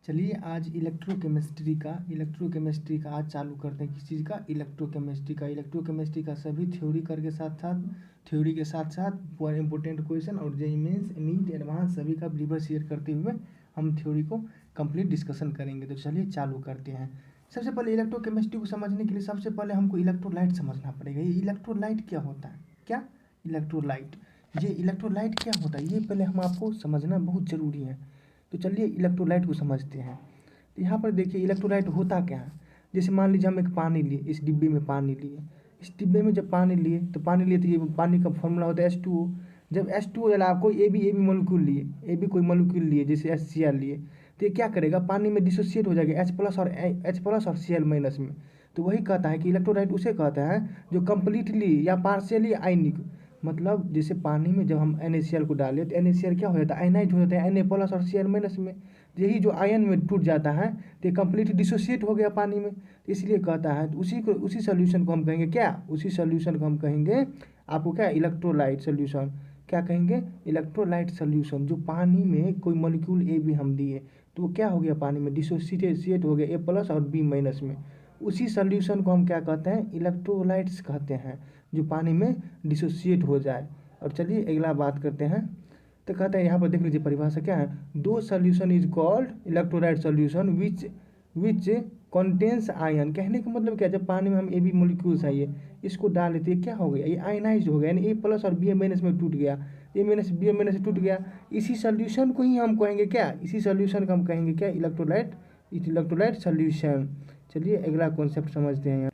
चलिए आज इलेक्ट्रोकेमिस्ट्री का आज चालू करते हैं। किस चीज़ का? इलेक्ट्रोकेमिस्ट्री का सभी थ्योरी करके थ्योरी के साथ साथ इंपॉर्टेंट क्वेश्चन और जेईई मेंस नीट एडवांस सभी का रिवर्स शेयर करते हुए हम थ्योरी को कंप्लीट डिस्कशन करेंगे। तो चलिए चालू करते हैं। सबसे पहले इलेक्ट्रोकेमिस्ट्री को समझने के लिए सबसे पहले हमको इलेक्ट्रोलाइट समझना पड़ेगा। ये इलेक्ट्रोलाइट क्या होता है? क्या इलेक्ट्रोलाइट? ये इलेक्ट्रोलाइट क्या होता है ये पहले हम आपको समझना बहुत ज़रूरी है। तो चलिए इलेक्ट्रोलाइट को समझते हैं। तो यहाँ पर देखिए इलेक्ट्रोलाइट होता क्या है। जैसे मान लीजिए हम एक पानी लिए, इस डिब्बे में पानी लिए। इस डिब्बे में जब पानी लिए तो ये पानी का फॉर्मूला होता है H2O। जब H2O जला कोई ए बी मोलिक्यूल लिए, कोई मोलिक्यूल लिए, जैसे HCl लिए, तो ये क्या करेगा? पानी में डिसोसिएट हो जाएगा H+ और Cl- में। तो वही कहता है कि इलेक्ट्रोलाइट उसे कहता है जो कम्प्लीटली या पार्शियली आयनिक, मतलब जैसे पानी में जब हम NaCl को डालें तो NaCl क्या हो जाता है? आयनाइज हो जाता है Na+ और Cl- में। यही जो आयन में टूट जाता है तो कम्प्लीट डिसोसिएट हो गया पानी में, तो इसलिए कहता है। तो उसी सोल्यूशन को हम कहेंगे क्या? उसी सोल्यूशन को हम कहेंगे आपको क्या? Electrolyte solution. क्या कहेंगे? Electrolyte solution. जो पानी में कोई मॉलिक्यूल ए भी हम दिए तो वो क्या हो गया? पानी में डिसोसिएट हो गया A+ और B- में। उसी सोल्यूशन को हम क्या कहते हैं? इलेक्ट्रोलाइट्स कहते हैं, जो पानी में डिसोसिएट हो जाए। और चलिए अगला बात करते हैं। तो कहते हैं यहाँ पर देख लीजिए परिभाषा क्या है। दो solution is called electrolyte solution which contains ion. कहने का मतलब क्या? जब पानी में हम ए बी मोलिक्यूल्स आइए इसको डाल लेते हैं, क्या हो गया? ये आयनाइज हो गया, यानी A+ और B- में टूट गया, A- से टूट गया। इसी सोल्यूशन को ही हम कहेंगे क्या? इसी सोल्यूशन को हम कहेंगे क्या? Electrolyte solution. चलिए अगला कॉन्सेप्ट समझते हैं।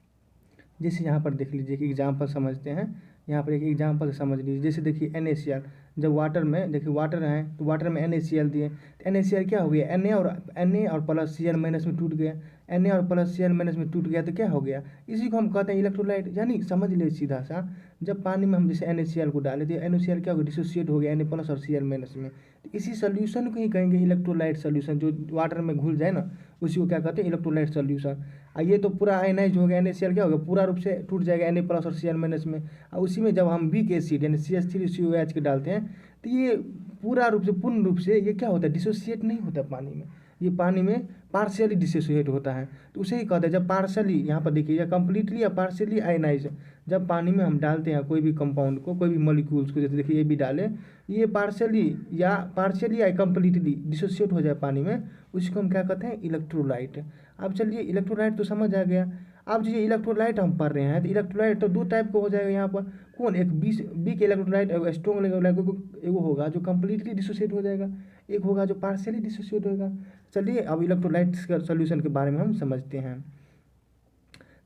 जैसे यहाँ पर देख लीजिए कि एग्जाम्पल समझते हैं। यहाँ पर एक एग्जाम्पल समझ लीजिए। जैसे देखिए NaCl, जब वाटर में देखिए वाटर है तो वाटर में NaCl दिए तो NaCl क्या हो गया? Na और प्लस Cl- में टूट गया। Na और प्लस Cl- में टूट गया तो क्या हो गया? इसी को हम कहते हैं इलेक्ट्रोलाइट। यानी समझ ले सीधा सा, जब पानी में हम जैसे NaCl को डाले तो NaCl क्या हो गया? डिसोसिएट हो गया Na+ और Cl- में। तो इसी सोल्यूशन को ही कहेंगे इलेक्ट्रोलाइट सोल्यूशन। जो वाटर में घुल जाए ना उसी को क्या कहते हैं? Electrolyte solution. ये तो पूरा आयनाइज हो गया, NaCl क्या हो गया? पूरा रूप से टूट जाएगा Na+ और Cl- में। और उसी में जब हम वीक एसिड यानी CH3COOH के डालते हैं तो ये पूर्ण रूप से ये क्या होता है? डिसोसिएट नहीं होता पानी में। ये पानी में पार्शियली डिसोसिएट होता है। तो उसे ही कहते हैं जब पार्शियली, यहाँ पर देखिए, या कम्प्लीटली या पार्शियली आयनाइज, जब पानी में हम डालते हैं कोई भी कंपाउंड को, कोई भी मॉलिक्यूल्स को, जैसे देखिए ये भी डाले, ये पार्शियली या कम्प्लीटली डिसोसिएट हो जाए पानी में, उसको हम क्या कहते हैं? इलेक्ट्रोलाइट। अब चलिए इलेक्ट्रोलाइट तो समझ आ गया। अब जो इलेक्ट्रोलाइट हम पढ़ रहे हैं तो इलेक्ट्रोलाइट तो दो टाइप का हो जाएगा यहाँ पर। कौन? एक वीक इलेक्ट्रोलाइट, स्ट्रॉन्ग इलेक्ट्रोलाइट। एगो होगा जो कम्प्लीटली डिसोसिएट हो जाएगा, एक होगा जो पार्शियली डिसोसिएट होगा। चलिए अब इलेक्ट्रोलाइट सोल्यूशन के बारे में हम समझते हैं।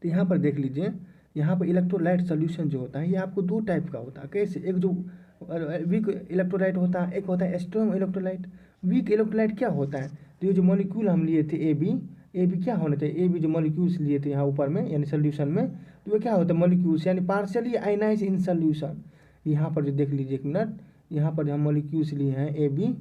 तो यहाँ पर देख लीजिए, यहाँ पर इलेक्ट्रोलाइट सोल्यूशन जो होता है ये आपको दो टाइप का होता है। कैसे? एक जो वीक इलेक्ट्रोलाइट होता है, एक होता है स्ट्रॉन्ग इलेक्ट्रोलाइट। वीक इलेक्ट्रोलाइट क्या होता है? तो ये जो मॉलिक्यूल हम लिए थे ए बी क्या होना चाहिए? ए बी जो मॉलिक्यूल्स लिए थे यहाँ ऊपर में यानी सोल्यूशन में, तो वो क्या होता है? मॉलिक्यूल्स यानी पार्शियली आयनाइज इन सोल्यूशन। यहाँ पर जो देख लीजिए एक मिनट, यहाँ पर जो हम मॉलिक्यूल्स लिए हैं ए बी,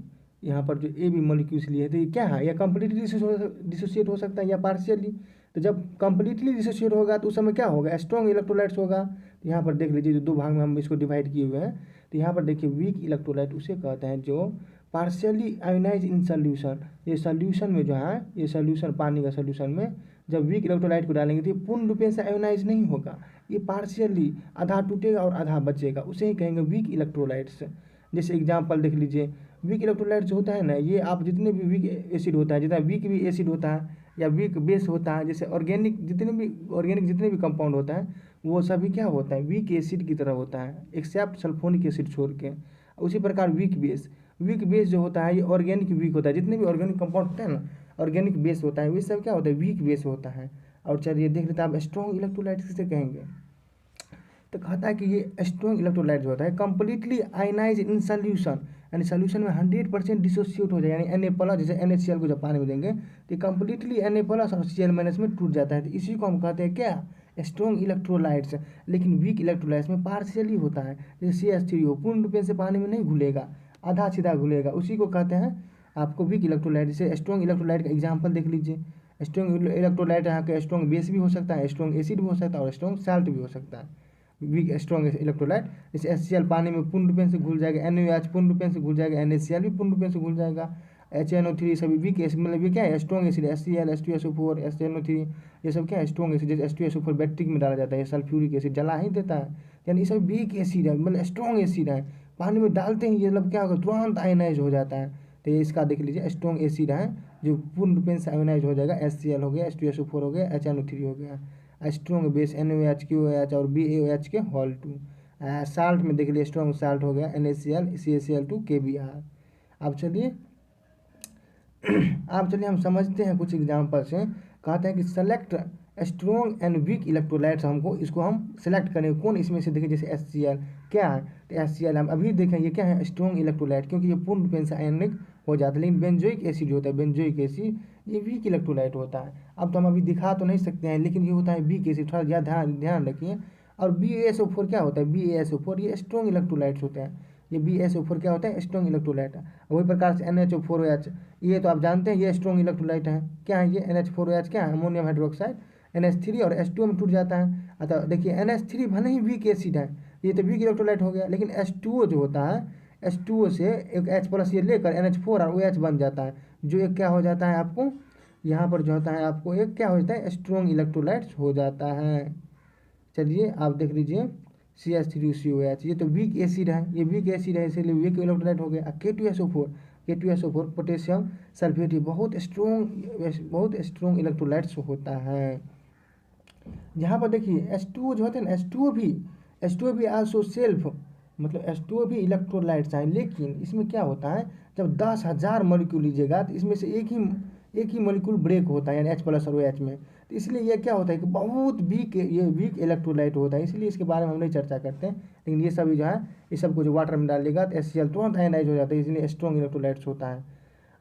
यहाँ पर जो ए बी मॉलिक्यूल्स लिए हैं तो ये क्या है? या कम्प्लीटली डिसोसिएट हो सकता है या पार्शियली। तो जब कम्प्लीटली डिसोसिएट होगा तो उस समय क्या होगा? स्ट्रॉन्ग इलेक्ट्रोलाइट्स होगा। तो यहाँ पर देख लीजिए जो दो भाग में हम इसको डिवाइड किए हुए हैं। तो यहाँ पर देखिए वीक इलेक्ट्रोलाइट उसे कहते हैं जो पार्शियली आयनाइज इन सोल्यूशन। ये सोल्यूशन में जो है, ये सोल्यूशन पानी का सोल्यूशन में जब वीक इलेक्ट्रोलाइट को डालेंगे तो ये पूर्ण रूप से आयोनाइज नहीं होगा, ये पार्शियली आधा टूटेगा और आधा बचेगा, उसे ही कहेंगे वीक इलेक्ट्रोलाइट्स। जैसे एग्जांपल देख लीजिए, वीक इलेक्ट्रोलाइट जो होता है ना, ये आप जितने भी वीक एसिड होता है, जितना वीक भी एसिड होता है या वीक बेस होता है, जैसे ऑर्गेनिक जितने भी कंपाउंड होता है वो सभी क्या होता है? वीक एसिड की तरह होता है, एक्सेप्ट सल्फोनिक एसिड छोड़ के। उसी प्रकार वीक बेस जो होता है ये ऑर्गेनिक वीक होता है। जितने भी ऑर्गेनिक कंपाउंड होते हैं ना, ऑर्गेनिक बेस होता है, वे सब क्या होता है? वीक बेस होता है। और चलिए देख लेते हैं आप स्ट्रॉन्ग इलेक्ट्रोलाइट किसे कहेंगे। तो कहता है कि ये स्ट्रॉन्ग इलेक्ट्रोलाइट जो होता है कम्प्लीटली आयनाइज इन सोल्यूशन, यानी सोल्यूशन में 100% डिसोसिएट हो जाए, यानी Na+, जैसे NaCl को जब पानी में देंगे तो कम्प्लीटली Na+ और Cl- में टूट जाता है। तो इसी को हम कहते हैं क्या? Strong electrolytes. लेकिन वीक इलेक्ट्रोलाइट्स में पार्शियली होता है, जैसे CH3O पूर्ण रूप से पानी में नहीं घुलेगा, आधा सीधा घुलेगा, उसी को कहते हैं आपको वीक इलेक्ट्रोलाइट। जैसे स्ट्रॉन्ग इलेक्ट्रोलाइट का एग्जाम्पल देख लीजिए। स्ट्रॉन्ग इलेक्ट्रोलाइट यहाँ के स्ट्रॉन्ग बेस भी हो सकता है, स्ट्रॉन्ग एसिड भी हो सकता है और स्ट्रॉन्ग साल्ट भी हो सकता है। वीक स्ट्रॉन्ग इलेक्ट्रोलाइट जैसे HCl पानी में पूर्ण रूप से घुल जाएगा, NaOH पूर्ण रूप से घुल जाएगा, NaCl भी पूर्ण रूप से घुल जाएगा, HNO3 सभी वीक एसिड, मतलब ये क्या है strong acid, HCl H2SO4 SNO3 ये सब क्या है स्ट्रॉन्ग एसिड, जैसे H2SO4 बैटरी में डाला जाता है, ये सल्फ्यूरिक एसिड जला ही देता है, यानी ये सब वीक एसिड है, मतलब स्ट्रॉन्ग एसिड है, पानी में डालते ही ये मतलब क्या होगा तुरंत आयनाइज हो जाता है। तो ये इसका देख लीजिए स्ट्रॉन्ग एसिड है जो पूर्ण रूप से आयनाइज हो जाएगा, HCl हो गया H2SO4 हो गया HNO3 हो गया। स्ट्रॉन्ग बेस NaOH QOH और BaOH के होल 2। साल्ट में देख लीजिए स्ट्रॉन्ग साल्ट हो गया NaCl CaCl2 KBr। अब चलिए हम समझते हैं कुछ एग्जाम्पल से। कहते हैं कि select strong and weak electrolytes, हमको इसको हम सेलेक्ट करें कौन इसमें से देखिए, जैसे HCl क्या है, तो HCl हम अभी देखें ये क्या है स्ट्रॉन्ग इलेक्ट्रोलाइट, क्योंकि ये पूर्ण रूप से आयनिक हो जाता है, लेकिन बेंजोइक एसिड होता है, बेंजोइक एसिड ये वीक इलेक्ट्रोलाइट होता है। अब तो हम अभी दिखा तो नहीं सकते हैं, लेकिन ये होता है वीक एसिड, थोड़ा ध्यान रखिए। और BaSO4 क्या होता है, BaSO4 ये स्ट्रॉन्ग इलेक्ट्रोलाइट्स होते हैं, ये BaSO4 क्या होता है स्ट्रॉन्ग इलेक्ट्रोलाइट है। वही प्रकार से NH4OH ये तो आप जानते हैं ये स्ट्रॉन्ग इलेक्ट्रोलाइट है, क्या है ये NH4OH क्या है अमोनियम हाइड्रोक्साइड, NH3 और H2O में टूट जाता है। अतः देखिए NH3 भले ही वीक एसिड है, ये तो वीक इलेक्ट्रोलाइट हो गया, लेकिन H2O जो होता है H2O से एक H+ ये लेकर NH4 और OH बन जाता है, जो एक क्या हो जाता है आपको यहाँ पर जो होता है आपको एक क्या हो जाता है स्ट्रॉन्ग इलेक्ट्रोलाइट्स हो जाता है। चलिए आप देख लीजिए CH3COH ये तो वीक एसिड है, ये वीक एसिड है इसलिए वीक इलेक्ट्रोलाइट हो गया। K2SO4 पोटेशियम सल्फेट ये बहुत स्ट्रॉन्ग इलेक्ट्रोलाइट्स होता है। यहाँ पर देखिए H2O जो होते हैं ना H2O भी आल्सो सेल्फ, मतलब H2O भी इलेक्ट्रोलाइट्स हैं, लेकिन इसमें क्या होता है जब 10,000 मॉलिक्यूल लीजिएगा तो इसमें से एक ही मॉलिक्यूल ब्रेक होता है, यानी H+ और OH में, तो इसलिए ये क्या होता है कि बहुत वीक इलेक्ट्रोलाइट होता है, इसलिए इसके बारे में हम नहीं चर्चा करते हैं। लेकिन ये सभी जो है ये सबको जो वाटर में डालिएगा तो HCl तुरंत आयनाइज हो जाता है, इसलिए स्ट्रॉन्ग इलेक्ट्रोलाइट्स होता है।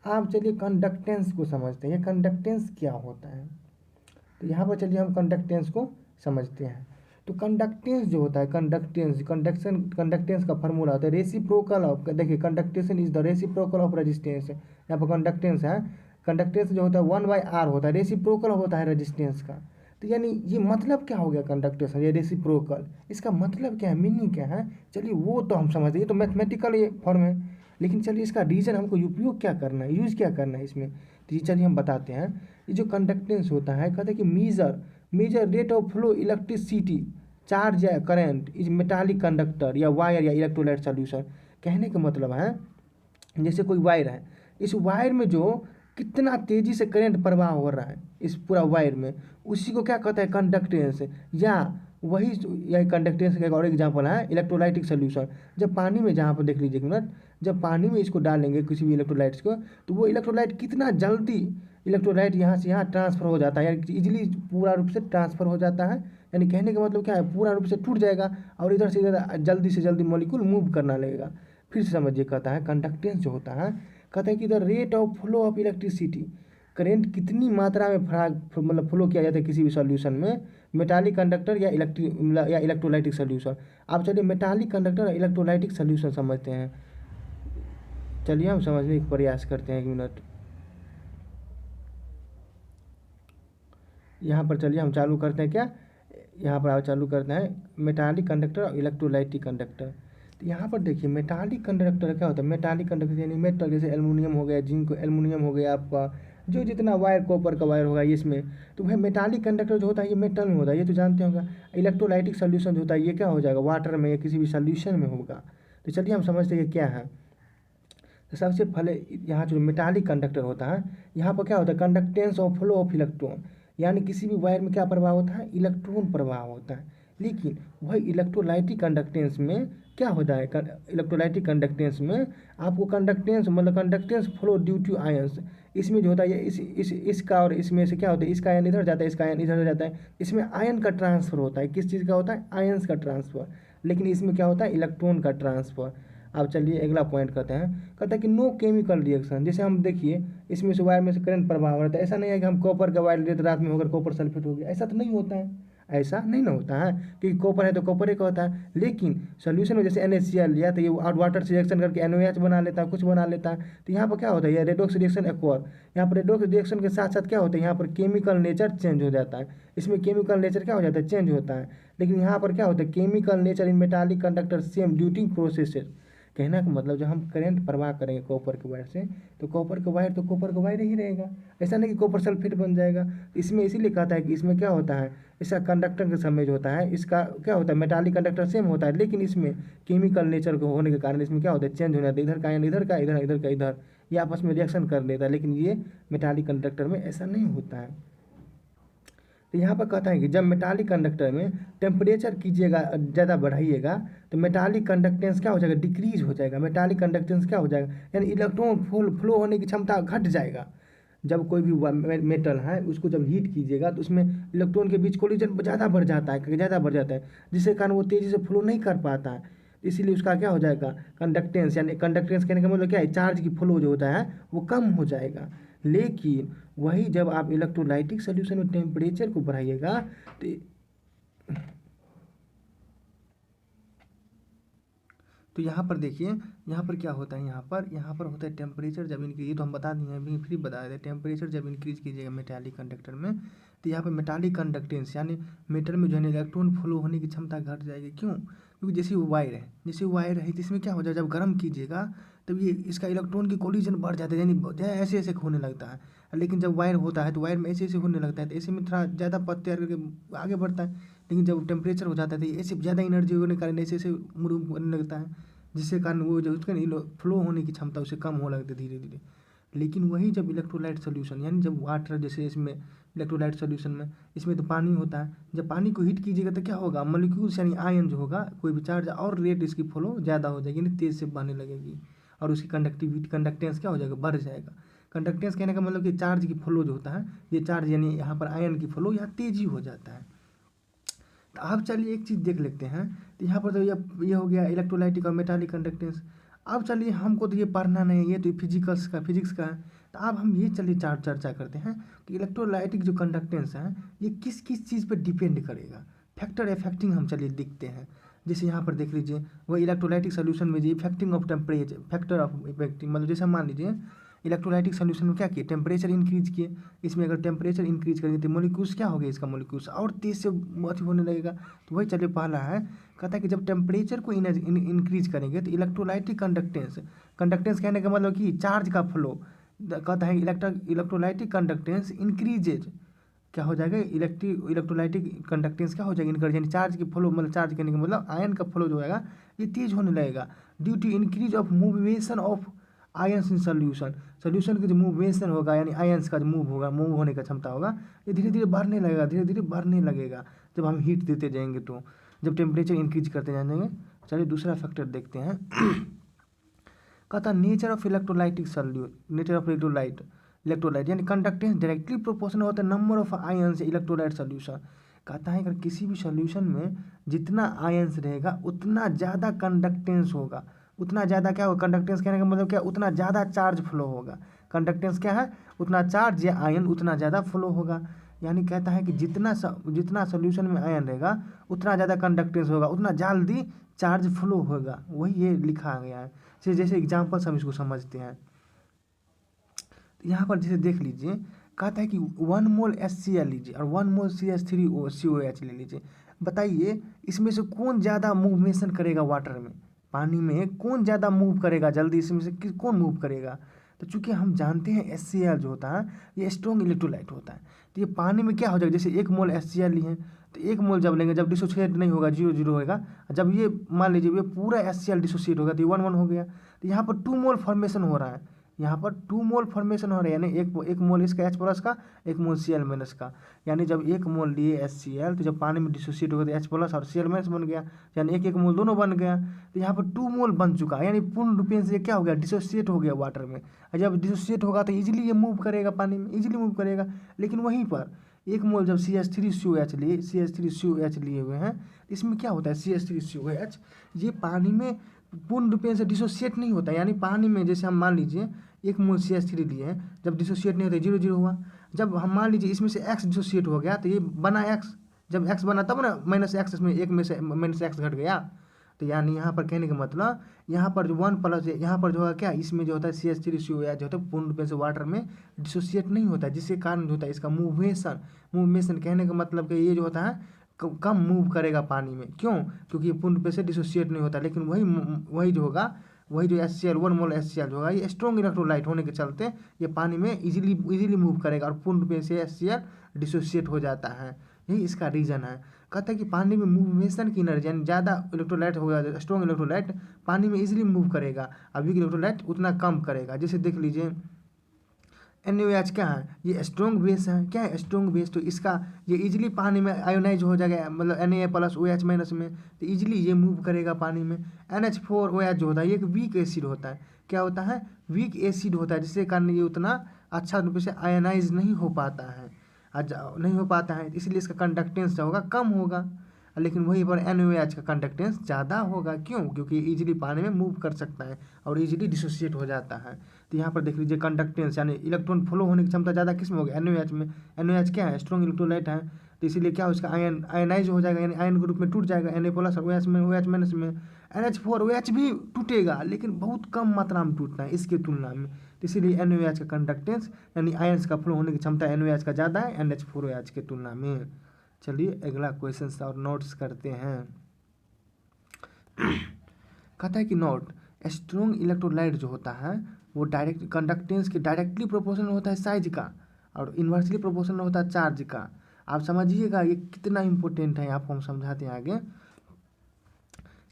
आप चलिए कंडक्टेंस को समझते हैं, ये कंडक्टेंस क्या होता है, तो यहाँ पर चलिए हम कंडक्टेंस को समझते हैं। तो कंडक्टेंस जो होता है कंडक्टेंस का फार्मूला होता है रेसिप्रोकल ऑफ, देखिए conductance is the reciprocal of resistance, यहाँ पर कंडक्टेंस है, कंडक्टेंस जो होता है 1/r होता है, रेसिप्रोकल होता है रेजिस्टेंस का। तो यानी ये मतलब क्या हो गया कंडक्टेशन, ये रेसिप्रोकल, इसका मतलब क्या है, मीनिंग क्या है, चलिए वो तो हम समझते हैं, ये तो मैथमेटिकल ये फॉर्म है, लेकिन चलिए इसका रीजन हमको उपयोग क्या करना है, यूज़ क्या करना है इसमें, तो ये चलिए हम बताते हैं। ये जो कंडक्टेंस होता है कहते हैं कि major rate of flow electricity charge या करंट इज मेटालिक कंडक्टर या वायर या इलेक्ट्रोलाइट सॉल्यूशन। कहने का मतलब है जैसे कोई वायर है, इस वायर में जो कितना तेजी से करंट प्रवाह हो रहा है इस पूरा वायर में, उसी को क्या कहता है कंडक्टेंस, या वही यह कंडक्टेंस का एक और एग्जांपल है इलेक्ट्रोलाइटिक सोल्यूशन। जब पानी में, जहाँ पर देख लीजिए एक मिनट, जब पानी में इसको डालेंगे किसी भी इलेक्ट्रोलाइट्स को, तो वो इलेक्ट्रोलाइट कितना जल्दी इलेक्ट्रोलाइट यहाँ से यहाँ ट्रांसफर हो जाता है, यानी इजीली पूरा रूप से ट्रांसफर हो जाता है। यानी कहने का मतलब क्या है, पूरा रूप से टूट जाएगा और इधर से इधर जल्दी से जल्दी मॉलिक्यूल मूव करना लगेगा। फिर से समझिए, कहता है कंडक्टेंस जो होता है, कहता है कि the rate of flow of electricity, current कितनी मात्रा में मतलब फ्लो किया जाता है किसी भी सॉल्यूशन में, मेटालिक कंडक्टर या इलेक्ट्रोलाइटिक सॉल्यूशन। आप चलिए मेटालिक कंडक्टर और इलेक्ट्रोलाइटिक सॉल्यूशन समझते हैं, चलिए हम समझने का प्रयास करते हैं, एक मिनट। यहाँ पर चलिए हम चालू करते हैं, क्या यहाँ पर आप चालू करते हैं मेटालिक कंडक्टर और इलेक्ट्रोलाइटिक कंडक्टर। तो यहाँ पर देखिए मेटालिक कंडक्टर क्या होता है, मेटालिक कंडक्टर यानी मेटल, जैसे एल्युमिनियम हो गया, जिंक एल्युमिनियम हो गया, आपका जो जितना वायर कॉपर का वायर होगा इसमें, तो वह मेटालिक कंडक्टर जो होता है ये मेटल में होता है, ये तो जानते होंगे। इलेक्ट्रोलाइटिक सोल्यूशन जो होता है ये क्या हो जाएगा, वाटर में या किसी भी सोल्यूशन में होगा। तो चलिए हम समझते हैं क्या है। तो सबसे पहले यहाँ जो मेटालिक कंडक्टर होता है, यहाँ पर क्या होता है conductance of flow of electron, यानी किसी भी वायर में क्या प्रवाह होता है, इलेक्ट्रॉन प्रवाह होता है। लेकिन वही इलेक्ट्रोलाइटिक कंडक्टेंस में क्या होता है, इलेक्ट्रोलाइटिक कंडक्टेंस में आपको कंडक्टेंस मतलब conductance flow due to ions, इसमें जो होता है ये इसका और इसमें से क्या होता है, इसका आयन इधर जाता है, इसका आयन इधर जाता है, इसमें आयन का ट्रांसफर होता है। किस चीज़ का होता है, आयंस का ट्रांसफर, लेकिन इसमें क्या होता है, इलेक्ट्रॉन का ट्रांसफर। अब चलिए अगला पॉइंट कहते हैं, कहता है कि नो केमिकल रिएक्शन, जैसे हम देखिए इसमें से वायर में से करंट प्रवाह हो रहा है, ऐसा नहीं है कि हम कॉपर का वायर लेते रात में होकर कॉपर सल्फेट हो गया, ऐसा तो नहीं होता है, ऐसा नहीं ना होता है, क्योंकि कॉपर है तो कॉपर ही का होता है। लेकिन सोल्यूशन में जैसे NaCl लिया तो ये वाटर से रिएक्शन करके NaOH बना लेता है, कुछ बना लेता है। तो यहाँ पर क्या होता है, ये रेडॉक्स रिएक्शन एक्वार, यहाँ पर रेडॉक्स रिएक्शन के साथ साथ क्या होता है, यहाँ पर केमिकल नेचर चेंज हो जाता है, इसमें केमिकल नेचर क्या हो जाता है, चेंज होता है। लेकिन यहाँ पर क्या होता है, chemical nature in metallic conductor same ड्यूटिंग प्रोसेस, कहना का मतलब जब हम करंट प्रवाह करेंगे कॉपर के वायर से, तो कॉपर का वायर तो कॉपर का वायर ही रहेगा, ऐसा नहीं कि कॉपर सल्फेट बन जाएगा। इसमें इसीलिए कहता है कि इसमें क्या होता है, इसका कंडक्टर का समय जो होता है, इसका क्या होता है, मेटालिक कंडक्टर सेम होता है, लेकिन इसमें केमिकल नेचर को होने के कारण इसमें क्या होता है, चेंज हो जाता है, इधर का आयन इधर का, इधर इधर का इधर, ये आपस में रिएक्शन कर लेता है। लेकिन ये मेटालिक कंडक्टर में ऐसा नहीं होता है। तो यहाँ पर कहता है कि जब मेटालिक कंडक्टर में टेम्परेचर कीजिएगा, ज़्यादा बढ़ाइएगा, तो मेटालिक कंडक्टेंस क्या हो जाएगा, डिक्रीज हो जाएगा। मेटालिक कंडक्टेंस क्या हो जाएगा, यानी इलेक्ट्रॉन फ्लो होने की क्षमता घट जाएगा। जब कोई भी मेटल है उसको जब हीट कीजिएगा तो उसमें इलेक्ट्रॉन के बीच कोलिजन ज़्यादा बढ़ जाता है, ज़्यादा बढ़ जाता है, जिसके कारण वो तेज़ी से फ्लो नहीं कर पाता है। इसीलिए उसका क्या हो जाएगा, कंडक्टेंस, यानी कंडक्टेंस कहने का मतलब क्या है, चार्ज की फ्लो जो होता है वो कम हो जाएगा। लेकिन वही जब आप इलेक्ट्रोलाइटिक सोल्यूशन में टेम्परेचर को बढ़ाइएगा तो यहाँ पर देखिए, यहाँ पर क्या होता है, यहाँ पर होता है टेम्परेचर जब इनक्रीज, ये तो हम बता दिए हैं, अभी फिर बता दें, टेम्परेचर जब इंक्रीज कीजिएगा मेटालिक कंडक्टर में, तो यहाँ पर मेटालिक कंडक्टेंस यानी मेटल में जो है इलेक्ट्रॉन फ्लो होने की क्षमता घट जाएगी। क्यों? क्योंकि जैसे वायर है तो इसमें क्या हो जाएगा, जब गर्म कीजिएगा तब ये इसका इलेक्ट्रॉन की कोलिजन बढ़ जाता है, यानी ऐसे ऐसे होने लगता है। लेकिन जब वायर होता है तो वायर में ऐसे ऐसे होने लगता है, तो ऐसे में थोड़ा ज़्यादा पथ तैयार करके आगे बढ़ता है। लेकिन जब टेम्परेचर हो जाता है तो ऐसे ज़्यादा एनर्जी होने के कारण ऐसे ऐसे मूव होने लगता है, जिसके कारण वो जो उसका फ्लो होने की क्षमता उसे कम हो लगती है धीरे धीरे। लेकिन वही जब इलेक्ट्रोलाइट सोल्यूशन, यानी जब वाटर, जैसे इसमें इलेक्ट्रोलाइट सोल्यूशन में इसमें तो पानी होता है, जब पानी को हीट कीजिएगा तो क्या होगा, मॉलिक्यूल्स यानी आयन जो होगा, कोई भी चार्ज, और रेट इसकी फ्लो ज़्यादा हो जाएगी, यानी तेज़ से बहने लगेगी, और उसकी कंडक्टेंस क्या हो जाएगा, बढ़ जाएगा। कंडक्टेंस कहने का मतलब कि चार्ज की फ्लो जो होता है, ये चार्ज यानी यहाँ पर आयन की फ्लो यहाँ तेज़ी हो जाता है। तो अब चलिए एक चीज़ देख लेते हैं। तो यहाँ पर तो ये हो गया इलेक्ट्रोलाइटिक और मेटालिक कंडक्टेंस। अब चलिए, हमको तो ये पढ़ना नहीं है, ये तो फिजिक्स का है। तो अब हम ये चलिए चर्चा करते हैं कि इलेक्ट्रोलाइटिक जो कंडक्टेंस है ये किस किस चीज़ पर डिपेंड करेगा, फैक्टर इफेक्टिंग हम चलिए दिखते हैं। जैसे यहाँ पर देख लीजिए, वो इलेक्ट्रोलाइटिक सोल्यूशन में जो affecting of temperature, factor of affecting, मतलब जैसे मान लीजिए इलेक्ट्रोलाइटिक सोल्यूशन में क्या किए, टेम्परेचर इंक्रीज किए, इसमें अगर टेम्परेचर इंक्रीज करेंगे तो मोलिक्यूल्स क्या हो गया, इसका मोलिक्यूल्स और तेज़ से अथी होने लगेगा। तो वही चलिए पहला है, कहता है कि जब टेम्परेचर को इंक्रीज करेंगे तो इलेक्ट्रोलाइटिक कंडक्टेंस कहने का मतलब कि चार्ज का फ्लो, कहता है इलेक्ट्रोलाइटिक कंडक्टेंस इंक्रीजेज, क्या हो जाएगा, इलेक्ट्रोलाइटिक कंडक्टेंस क्या हो जाएगा, इंक्रीज, यानी चार्ज की फ्लो, मतलब चार्ज करने का मतलब आयन का फ्लो जो होगा ये तेज होने लगेगा, ड्यू टू इंक्रीज ऑफ मूवेशन ऑफ आयंस इन सोल्यूशन का जो मूवमेशन होगा, यानी आयंस का जो मूव होने का क्षमता होगा, ये धीरे धीरे बढ़ने लगेगा जब हम हीट देते जाएंगे, तो जब टेम्परेचर इंक्रीज करते जाएंगे। चलिए दूसरा फैक्टर देखते हैं। कहता नेचर ऑफ इलेक्ट्रोलाइट यानी कंडक्टेंस डायरेक्टली प्रोपोर्शनल होता है number of ions electrolyte solution. कहता है अगर किसी भी सोल्यूशन में जितना आयंस रहेगा उतना ज़्यादा कंडक्टेंस होगा, उतना ज़्यादा क्या होगा, कंडक्टेंस कहने का मतलब क्या, उतना ज़्यादा चार्ज फ्लो होगा। कंडक्टेंस क्या है, उतना चार्ज या आयन उतना ज़्यादा फ्लो होगा। यानी कहता है कि जितना सोल्यूशन में आयन रहेगा उतना ज़्यादा कंडक्टेंस होगा, उतना जल्दी चार्ज फ्लो होगा, वही ये लिखा गया है। जैसे एग्जाम्पल्स हम इसको समझते हैं। तो यहाँ पर जैसे देख लीजिए, कहता है कि 1 मोल HCl लीजिए और 1 मोल CH3COH ले लीजिए। बताइए इसमें से कौन ज़्यादा मूवमेशन करेगा, वाटर में, पानी में कौन ज़्यादा मूव करेगा जल्दी, इसमें से कौन मूव करेगा। तो चूंकि हम जानते हैं HCl जो होता है ये स्ट्रॉन्ग इलेक्ट्रोलाइट होता है, तो ये पानी में क्या हो जाएगा, जैसे 1 मोल HCl लिए तो 1 मोल जब लेंगे, जब डिसोसिएट नहीं होगा, 0 होगा, जब ये मान लीजिए ये पूरा HCl डिसोसिएट होगा तो ये 1 हो गया। तो यहाँ पर 2 मोल फॉर्मेशन हो रहा है, यहाँ पर 2 मोल फॉर्मेशन हो रहा है, यानी एक मोल इसका H+ का, 1 मोल Cl- का। यानी जब 1 मोल लिए HCl तो जब पानी में डिसोसिएट हो गया तो H+ और Cl- बन गया, यानी 1 मोल दोनों बन गया। तो यहाँ पर 2 मोल बन चुका है, यानी पूर्ण रूप से क्या हो गया, डिसोसिएट हो गया वाटर में। और जब डिसोसिएट होगा तो ईजिली ये मूव करेगा, पानी में ईजिली मूव करेगा। लेकिन वहीं पर 1 मोल जब CH3COH लिए हुए हैं, इसमें क्या होता है, CH3COH ये पानी में पूर्ण रूप से डिसोसिएट नहीं होता। यानी पानी में जैसे हम मान लीजिए 1 मोल CH3 लिए हैं, जब डिसोसिएट नहीं होता 0 हुआ। जब हम मान लीजिए इसमें से X डिसोसिएट हो गया तो ये बना X, जब X बना तब ना -X, इसमें एक में से -X घट गया। तो यानी यहाँ पर कहने का मतलब, यहाँ पर जो 1+ यहाँ पर जो है क्या, इसमें जो होता है CH3COH जो होता है पूर्ण रूप से वाटर में डिसोसिएट नहीं होता, जिसके कारण जो होता है इसका मूवमेशन कहने का मतलब कि ये जो होता है कम मूव करेगा पानी में। क्यों? क्योंकि ये पूर्ण रूप से डिसोसिएट नहीं होता। लेकिन वही जो होगा वही जो HCl 1 मोल HCl जो होगा ये स्ट्रॉन्ग इलेक्ट्रोलाइट होने के चलते ये पानी में इजीली मूव करेगा और पूर्ण रूप से HCl डिसोसिएट हो जाता है। यही इसका रीज़न है। कहता है कि पानी में मूवमेशन की एनर्जी यानी ज़्यादा इलेक्ट्रोलाइट होगा, स्ट्रॉन्ग इलेक्ट्रोलाइट पानी में इजीली मूव करेगा, अभी इलेक्ट्रोलाइट उतना कम करेगा। जैसे देख लीजिए NaOH क्या है, ये स्ट्रॉन्ग बेस है। क्या है स्ट्रॉन्ग बेस, तो इसका ये इजीली पानी में आयोनाइज हो जाएगा, मतलब Na+OH- में, तो इजीली ये मूव करेगा पानी में। NH4OH जो होता है ये एक वीक एसिड होता है। क्या होता है, वीक एसिड होता है, जिसके कारण ये उतना अच्छा रूप से आयोनाइज नहीं हो पाता है, नहीं हो पाता है, इसलिए इसका कंडक्टेंस जो होगा कम होगा। लेकिन वहीं पर NaOH का कंडक्टेंस ज़्यादा होगा। क्यों, क्योंकि इजीली पानी में मूव कर सकता है और इजीली डिसोसिएट हो जाता है। तो यहाँ पर देख लीजिए कंडक्टेंस यानी इलेक्ट्रॉन फ्लो होने की क्षमता ज़्यादा किस में होगी, NaOH में। NaOH क्या है, स्ट्रॉन्ग इलेक्ट्रोलाइट है, तो इसीलिए क्या हो, उसका आयनाइज हो जाएगा, यानी आयन के रूप में टूट जाएगा। Na+ और OH में, OH- में NH4OH भी टूटेगा, लेकिन बहुत कम मात्रा में टूटता है इसके तुलना में। तो इसीलिए NaOH का कंडक्टेंस यानी आयन्स का फ्लो होने की क्षमता NaOH का ज़्यादा है NH4OH के तुलना में। चलिए अगला क्वेश्चन और नोट्स करते हैं। कहता है कि नोट, स्ट्रॉन्ग इलेक्ट्रोलाइट जो होता है वो डायरेक्ट कंडक्टेंस के डायरेक्टली प्रोपोर्शनल होता है साइज का, और इन्वर्सली प्रोपोर्शनल होता है चार्ज का। आप समझिएगा ये कितना इंपॉर्टेंट है, आपको हम समझाते हैं आगे।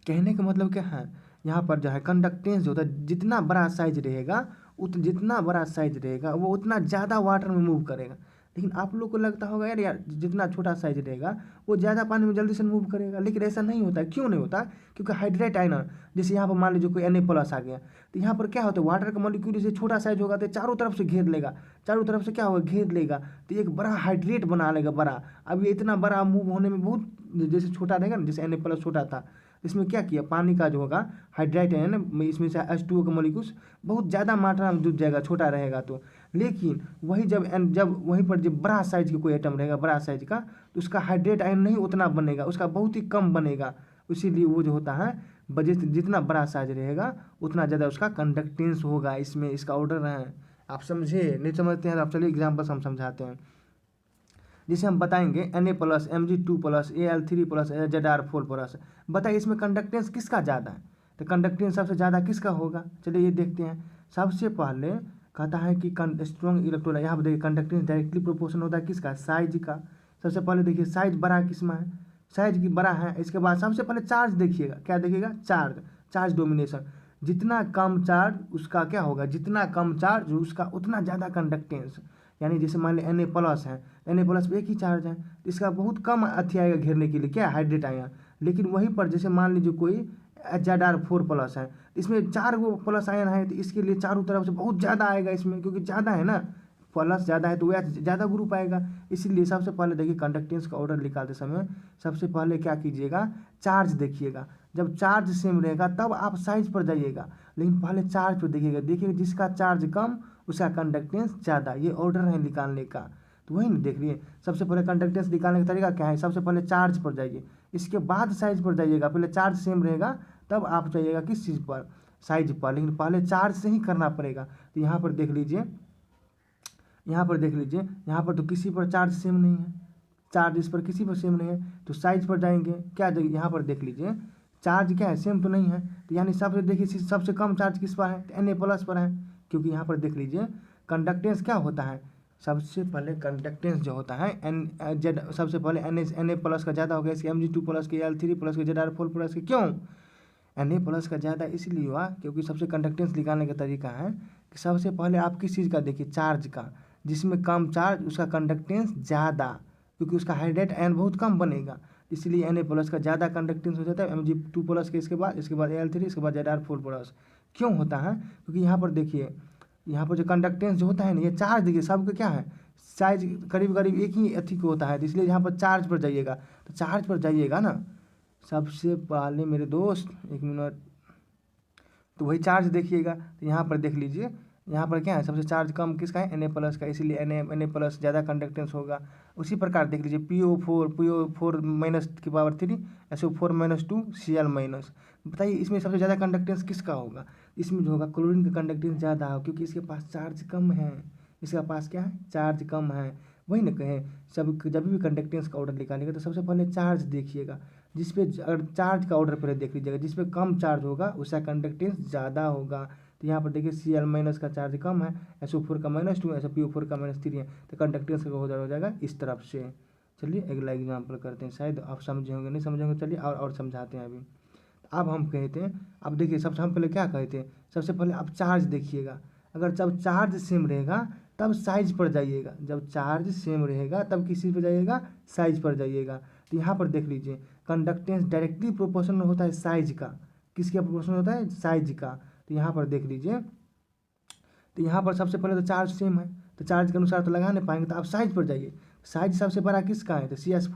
कहने का मतलब क्या है, यहाँ पर जो है कंडक्टेंस जो होता है, जितना बड़ा साइज रहेगा जितना बड़ा साइज रहेगा वो उतना ज़्यादा वाटर में मूव करेगा। लेकिन आप लोग को लगता होगा यार जितना छोटा साइज रहेगा वो ज़्यादा पानी में जल्दी से मूव करेगा, लेकिन ऐसा नहीं होता है। क्यों नहीं होता, क्योंकि हाइड्रेट आयन, जैसे यहाँ पर मान लीजिए कोई Na+ आ गया, तो यहाँ पर क्या होता है, वाटर का मॉलिक्यूल जैसे छोटा साइज होगा तो चारों तरफ से घेर लेगा, चारों तरफ से क्या होगा, घेर लेगा, तो एक बड़ा हाइड्रेट बना लेगा बड़ा। अब ये इतना बड़ा मूव होने में बहुत, जैसे छोटा रहेगा ना, जैसे Na+ छोटा था, इसमें क्या किया, पानी का जो होगा हाइड्रेट है ना, इसमें से H2O का मॉलिक्यूल बहुत ज़्यादा मात्रा में डूब जाएगा छोटा रहेगा तो। लेकिन वही जब वहीं पर जब बड़ा साइज का कोई आइटम रहेगा बड़ा साइज का, तो उसका हाइड्रेट आयन नहीं उतना बनेगा, उसका बहुत ही कम बनेगा। इसीलिए वो जो होता है जितना बड़ा साइज रहेगा उतना ज़्यादा उसका कंडक्टेंस होगा। इसमें इसका ऑर्डर है, आप समझे, नहीं समझते हैं तो आप चलिए एग्जाम्पल हम समझाते हैं। जिसे हम बताएंगे Na+, Mg2+, Al3+, Zr4+। बताइए इसमें कंडक्टेंस किसका ज़्यादा है, तो कंडक्टेंस सबसे ज़्यादा किसका होगा, चलिए ये देखते हैं। सबसे पहले कहता है कि स्ट्रॉन्ग इलेक्ट्रोलाइट, यहाँ पर देखिए कंडक्टेंस डायरेक्टली प्रोपोर्शनल होता है किसका, साइज का। सबसे पहले देखिए साइज बड़ा किस में है, साइज की बड़ा है। इसके बाद सबसे पहले चार्ज देखिएगा, क्या देखिएगा, चार्ज डोमिनेशन। जितना कम चार्ज उसका क्या होगा, जितना कम चार्ज उसका उतना ज़्यादा कंडक्टेंस। यानी जैसे मान लीजिए Na+ है, Na+ पे एक ही चार्ज है, तो इसका बहुत कम अथी आएगा घेरने के लिए, क्या हाइड्रेट आएगा। लेकिन वहीं पर जैसे मान लीजिए कोई Zr4+ है, इसमें 4 गो प्लस आयन है, तो इसके लिए चारों तरफ से बहुत ज़्यादा आएगा इसमें, क्योंकि ज़्यादा है ना, प्लस ज़्यादा है तो वह ज़्यादा ग्रुप आएगा। इसीलिए सबसे पहले देखिए कंडक्टेंस का ऑर्डर निकालते समय सबसे पहले क्या कीजिएगा, चार्ज देखिएगा। जब चार्ज सेम रहेगा तब आप साइज पर जाइएगा, लेकिन पहले चार्ज पर देखिएगा जिसका चार्ज कम उसका कंडक्टेंस ज़्यादा, ये ऑर्डर है निकालने का। तो वही ना देख लिए, सबसे पहले कंडक्टेंस निकालने का तरीका क्या है, सबसे पहले चार्ज पर जाइए, इसके बाद साइज पर जाइएगा। पहले चार्ज सेम रहेगा तब आप जाइएगा किस चीज़ पर, साइज पर, लेकिन पहले चार्ज से ही करना पड़ेगा। तो यहाँ पर देख लीजिए, यहाँ पर तो किसी पर चार्ज सेम नहीं है, चार्ज इस पर किसी पर सेम नहीं है, तो साइज पर जाएंगे, क्या यहाँ पर देख लीजिए चार्ज क्या है, सेम तो नहीं है, तो यानी सबसे देखिए सबसे कम चार्ज किस पर है, तो Na+ पर है। क्योंकि यहाँ पर देख लीजिए कंडक्टेंस क्या होता है, सबसे पहले कंडक्टेंस जो होता है सबसे पहले Na+ का ज़्यादा हो गया, इसके Mg2+, के Al3+, के Zr4+ के। क्यों Na+ का ज़्यादा इसलिए हुआ क्योंकि सबसे कंडक्टेंस निकालने का तरीका है कि सबसे पहले आप किस चीज़ का देखिए, चार्ज का। जिसमें कम चार्ज उसका कंडक्टेंस ज़्यादा, क्योंकि उसका हाइड्रेट आयन बहुत कम बनेगा, इसलिए Na+ का ज़्यादा कंडक्टेंस हो जाता है Mg2+ के, इसके बाद Al3, इसके बाद Zr4+। क्यों होता है, क्योंकि यहाँ पर देखिए, यहाँ पर जो कंडक्टेंस जो होता है ना, ये चार्ज देखिए सबका क्या है, साइज करीब करीब एक ही अथी को होता है, तो इसलिए यहाँ पर चार्ज पर जाइएगा। तो चार्ज पर जाइएगा ना सबसे पहले मेरे दोस्त, एक मिनट, तो वही चार्ज देखिएगा। तो यहाँ पर देख लीजिए, यहाँ पर क्या है, सबसे चार्ज कम किसका है, Na+ का, इसीलिए Na+ ज़्यादा कंडक्टेंस होगा। उसी प्रकार देख लीजिए PO4 SO4 - 2 Cl-। बताइए इसमें सबसे ज़्यादा कंडक्टेंस किसका होगा, इसमें जो होगा क्लोरीन का कंडक्टेंस ज़्यादा हो, क्योंकि इसके पास चार्ज कम है, इसका पास क्या है, चार्ज कम है। वही ना कहें, जब भी कंडक्टेंस का ऑर्डर निकालेगा तो सबसे पहले चार्ज देखिएगा। जिस पे अगर चार्ज का ऑर्डर पहले देख लीजिएगा, जिस पे कम चार्ज होगा उसका कंडक्टेंस ज़्यादा होगा। तो यहाँ पर देखिए Cl माइनस का चार्ज कम है, SO4 का -2 है, PO4 का -3 है, तो कंडक्टेंस का ऑर्डर हो जाएगा इस तरफ से। चलिए अगला एग्जाम्पल करते हैं, शायद आप समझे होंगे, नहीं समझे होंगे, चलिए और समझाते हैं अभी। अब हम कहते हैं, अब देखिए सबसे हम पहले क्या कहते हैं, सबसे पहले आप चार्ज देखिएगा, अगर जब चार्ज सेम रहेगा तब साइज पर जाइएगा, जब चार्ज सेम रहेगा तब किस चीज़ पर जाइएगा, साइज पर जाइएगा। तो यहाँ पर देख लीजिए कंडक्टेंस डायरेक्टली प्रोपोर्शनल होता है साइज का, किसके प्रोपोर्शनल होता है, साइज का। तो यहाँ पर देख लीजिए, तो यहाँ पर सबसे पहले तो चार्ज सेम है, तो चार्ज के अनुसार तो लगा नहीं पाएंगे, तो आप साइज पर जाइए। साइज सबसे बड़ा किसका है, तो CS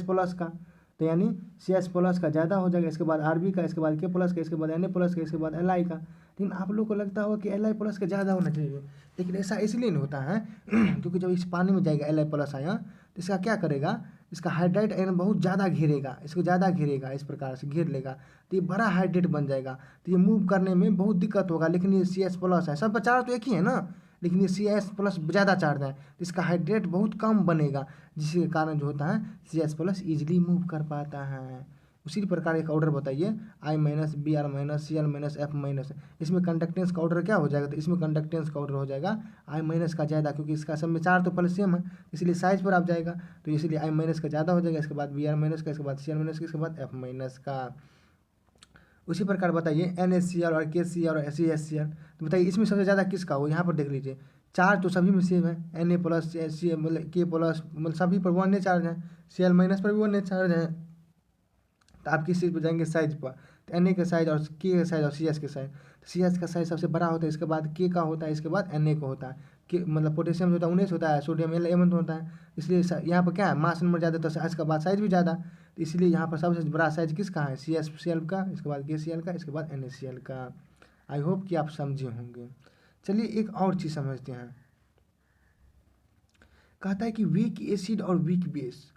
प्लस का, तो यानी CS प्लस का ज़्यादा हो जाएगा, इसके बाद RB का, इसके बाद K प्लस का, इसके बाद Na प्लस का, इसके बाद Li का। लेकिन आप लोग को लगता होगा कि Li प्लस का ज़्यादा होना चाहिए, लेकिन ऐसा इसलिए नहीं होता है क्योंकि जब इस पानी में जाएगा Li प्लस आया तो इसका क्या करेगा, इसका हाइड्रेट आयन बहुत ज़्यादा घेरेगा, इसको ज़्यादा घेरेगा, इस प्रकार से घेर लेगा, तो ये बड़ा हाइड्रेट बन जाएगा, तो ये मूव करने में बहुत दिक्कत होगा। लेकिन ये CS प्लस है, सब चार्ज तो एक ही है ना, लेकिन ये CS प्लस ज़्यादा चार्ज है, तो इसका हाइड्रेट बहुत कम बनेगा, जिसके कारण जो होता है CS प्लस ईजिली मूव कर पाता है। उसी प्रकार एक ऑर्डर बताइए I minus Br minus Cl minus F minus, इसमें कंडक्टेंस का ऑर्डर क्या हो जाएगा, तो इसमें कंडक्टेंस का ऑर्डर हो जाएगा I माइनस का ज़्यादा, क्योंकि इसका सब में चार तो पहले सेम है, इसलिए साइज पर आप जाएगा, तो इसलिए I माइनस का ज़्यादा हो जाएगा, इसके बाद Br माइनस का, इसके बाद Cl माइनस का, इसके बाद F माइनस का। उसी प्रकार बताइए NaCl और KCl और CaCl, तो बताइए इसमें सबसे ज़्यादा किसका हो, यहाँ पर देख लीजिए चार्ज तो सभी में सेम है, Na प्लस C मतलब K प्लस मतलब सभी पर 1 चार्ज है, Cl माइनस पर भी 1 चार्ज है, तो आप किस चीज़ पर जाएंगे, साइज पर। तो Na का साइज और K का साइज और CS का साइज, तो CS का साइज सबसे बड़ा होता है, इसके बाद K का होता है, इसके बाद Na का होता है, K मतलब पोटेशियम होता है 19 होता है, सोडियम 11 होता है, इसलिए यहाँ पर क्या है मास नंबर ज़्यादा, तो इसके बाद साइज भी ज़्यादा, तो इसलिए यहाँ पर सबसे बड़ा साइज किसका है, CL का, इसके बाद KCl का, इसके बाद NaCl का। आई होप कि आप समझे होंगे। चलिए एक और चीज़ समझते हैं, कहता है कि वीक एसिड और वीक बेस,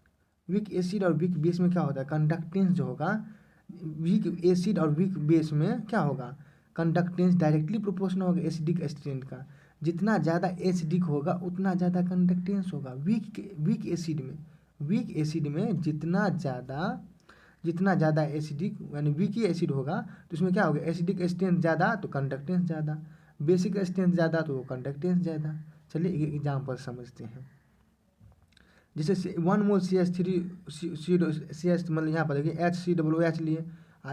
वीक एसिड और वीक बेस में क्या होता है, कंडक्टेंस जो होगा वीक एसिड और वीक बेस में क्या होगा, कंडक्टेंस डायरेक्टली प्रोपोर्शनल होगा एसिडिक एसिडेंट का, जितना ज़्यादा एसिडिक होगा उतना ज़्यादा कंडक्टेंस होगा। वीक एसिड में जितना ज़्यादा एसिडिक यानी वीक ही एसिड होगा तो उसमें क्या होगा, एसिडिक स्ट्रेंथ ज़्यादा तो कंडक्टेंस ज़्यादा, बेसिक स्ट्रेंथ ज़्यादा तो कंडक्टेंस ज़्यादा। चलिए एक एग्जाम्पल समझते हैं, जैसे 1 मोल CH3 मतलब यहाँ पर देखिए HCOOH लिए,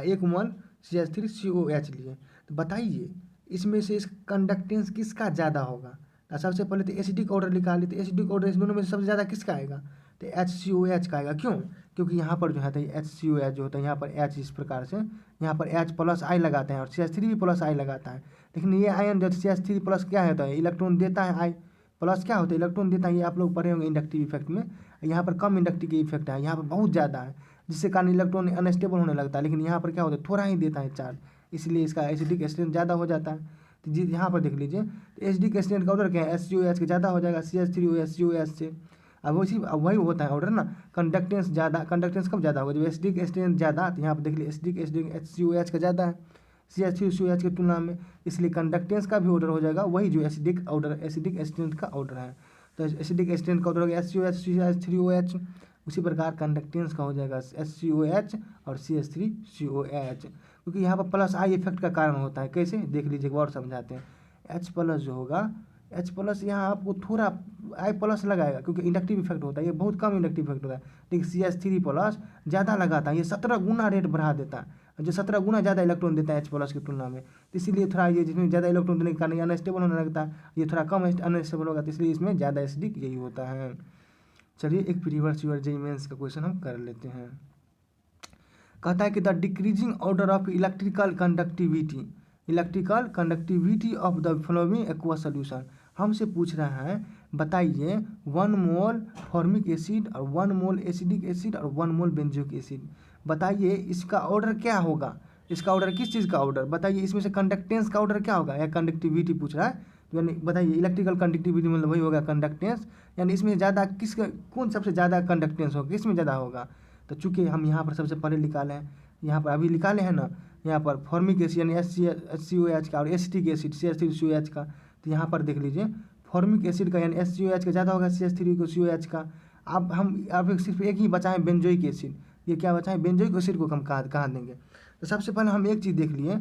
1 मोल CH3COH लिए, तो बताइए इसमें से इस कंडक्टेंस किसका ज़्यादा होगा। तो सबसे पहले तो एसिडिक ऑर्डर निकालिए, तो एसिडिक ऑर्डर इस दोनों में से सबसे ज़्यादा किसका आएगा, तो HCOH का आएगा। क्यों, क्योंकि यहाँ पर जो है HCOH जो होता है यहाँ पर H इस प्रकार से यहाँ पर H प्लस I लगाते हैं और CH3 भी प्लस I लगाता है, लेकिन ये आयन जब CH3 प्लस क्या होता है, इलेक्ट्रॉन देता है, I प्लस क्या होता है, इलेक्ट्रॉन देता है, ये आप लोग पढ़े होंगे इंडक्टिव इफेक्ट में। यहाँ पर कम इंडक्टिव इफेक्ट है, यहाँ पर बहुत ज़्यादा है, जिससे कारण इलेक्ट्रॉन अनस्टेबल होने लगता है, लेकिन यहाँ पर क्या होता है थोड़ा ही देता है चार्ज, इसलिए इसका एसिडिक स्ट्रेंथ ज़्यादा हो जाता है। तो जी यहाँ पर देख लीजिए, तो एसिडिक स्ट्रेंथ का ऑर्डर क्या है, SCOH के ज़्यादा हो जाएगा CH3OH से। अब वही होता है ऑर्डर ना, कंडक्टेंस ज़्यादा, कंडक्टेंस कब ज़्यादा होगा, जब एसिडिक स्ट्रेंथ ज़्यादा, तो यहाँ पर देख लीजिए एसिडिक HCOH का ज़्यादा है CH3COH की तुलना में, इसलिए कंडक्टेंस का भी ऑर्डर हो जाएगा वही जो एसिडिक स्ट्रेंथ का ऑर्डर है। तो एसिडिक स्ट्रेंथ का ऑर्डर हो गया SCOH CH3OH, उसी प्रकार कंडक्टेंस का हो जाएगा SCOH और CH3COH, क्योंकि यहाँ पर प्लस I इफेक्ट का कारण होता है। कैसे देख लीजिए, और समझाते हैं। H प्लस जो होगा, H प्लस यहाँ आपको थोड़ा I प्लस लगाएगा, क्योंकि इंडक्टिव इफेक्ट होता है, ये बहुत कम इंडक्टिव इफेक्ट होता है, लेकिन CH3 प्लस ज़्यादा लगाता है, ये 17 गुना रेट बढ़ा देता है, जो 17 गुना ज़्यादा इलेक्ट्रॉन देता है H प्लस की तुलना में, तो इसीलिए थोड़ा ये जिसमें ज़्यादा इलेक्ट्रॉन देने के कारण ये अनस्टेबल होने लगता है, ये थोड़ा कम अनस्टेबल होगा, तो इसलिए इसमें ज़्यादा एसिडिक यही होता है। चलिए एक प्रीवियस ईयर जेईई मेंस का क्वेश्चन हम कर लेते हैं। कहता है कि the decreasing order of electrical conductivity of the flowing aqua solution, हमसे पूछ रहा है बताइए 1 मोल फॉर्मिक एसिड और 1 मोल एसिडिक एसिड और 1 मोल बेंजोइक एसिड, बताइए इसका ऑर्डर क्या होगा, इसका ऑर्डर किस चीज़ का ऑर्डर बताइए, इसमें से कंडक्टेंस का ऑर्डर क्या होगा, या कंडक्टिविटी पूछ रहा है, यानी बताइए इलेक्ट्रिकल कंडक्टिविटी मतलब वही होगा कंडक्टेंस, यानी इसमें ज़्यादा कौन सबसे ज़्यादा कंडक्टेंस होगा, किस में ज़्यादा होगा। तो चूँकि हम यहाँ पर सबसे पहले निकाले हैं, यहाँ पर अभी निकाले हैं ना, यहाँ पर फॉर्मिक एसिड यानी HCOH का और एसिटिक एसिड CH3COH का, तो यहाँ पर देख लीजिए फॉर्मिक एसिड का यानी HCOH का ज़्यादा होगा CH3COH का। अब हम सिर्फ एक ही बचा है बेंजोइक एसिड, ये क्या बचा है, बेंजोइक एसिड को हम कहाँ देंगे। तो सबसे पहले हम एक चीज़ देख लिए,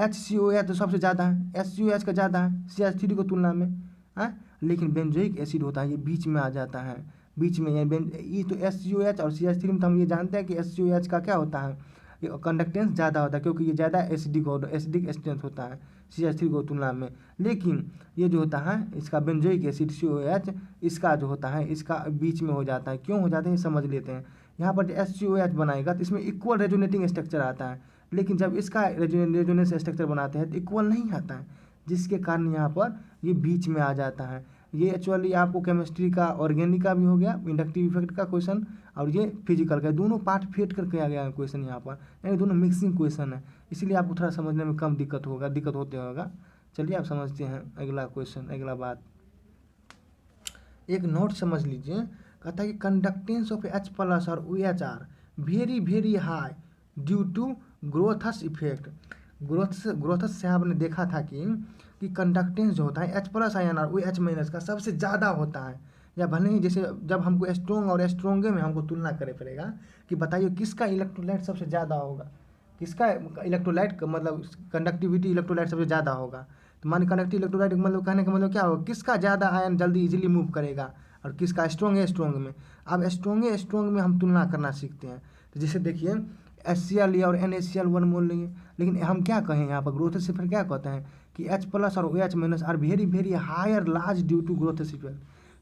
HCOH तो सबसे ज़्यादा है, HCOH का ज़्यादा है CH3 को तुलना में, हाँ। लेकिन बेंजोइक एसिड होता है ये बीच में आ जाता है, बीच में ये तो HCOH और CH3 में तो हम ये जानते हैं कि HCOH का क्या होता है, ये कंडक्टेंस ज़्यादा होता है क्योंकि ये ज़्यादा एसिडिक स्ट्रेंथ होता है CH3 को तुलना में। लेकिन ये जो होता है इसका बेंजोइक एसिड COH, इसका जो होता है इसका बीच में हो जाता है। क्यों हो जाता है ये समझ लेते हैं। यहाँ पर जो HCOH बनाएगा तो इसमें इक्वल रेजोनेटिंग स्ट्रक्चर आता है, लेकिन जब इसका रेजोनेंस स्ट्रक्चर बनाते हैं तो इक्वल नहीं आता है, जिसके कारण यहाँ पर ये बीच में आ जाता है। ये एक्चुअली आपको केमिस्ट्री का ऑर्गेनिक का भी हो गया, इंडक्टिव इफेक्ट का क्वेश्चन, और ये फिजिकल का, दोनों पार्ट फेट कर किया गया क्वेश्चन यहाँ पर, यानी दोनों मिक्सिंग क्वेश्चन है, इसलिए आपको थोड़ा समझने में कम दिक्कत होते होगा। चलिए आप समझते हैं अगला क्वेश्चन, अगला बात एक नोट समझ लीजिए। कहता है कि कंडक्टेंस ऑफ H प्लस और OH are very very high due to Grotthuss effect. Grotthuss से आपने देखा था कि कंडक्टेंस जो होता है H प्लस आयन और OH माइनस का सबसे ज़्यादा होता है, या भले ही जैसे जब हमको स्ट्रोंग और स्ट्रोंगे में हमको तुलना करे पड़ेगा कि बताइए किसका इलेक्ट्रोलाइट सबसे ज़्यादा होगा, किसका इलेक्ट्रोलाइट का मतलब कंडक्टिविटी इलेक्ट्रोलाइट सबसे ज़्यादा होगा। तो मान कंडक्टिव इलेक्ट्रोलाइट मतलब कहने का मतलब क्या होगा, किसका ज़्यादा आयन जल्दी इजीली मूव करेगा और किसका स्ट्रोंग में। अब स्ट्रोंग में हम तुलना करना सीखते हैं। तो जैसे देखिए HCl लिया और NaCl 1 मोल लेंगे, लेकिन हम क्या कहें यहाँ पर ग्रोथ से फिर क्या कहते हैं कि H प्लस और OH minus are very very higher large due to growth effect.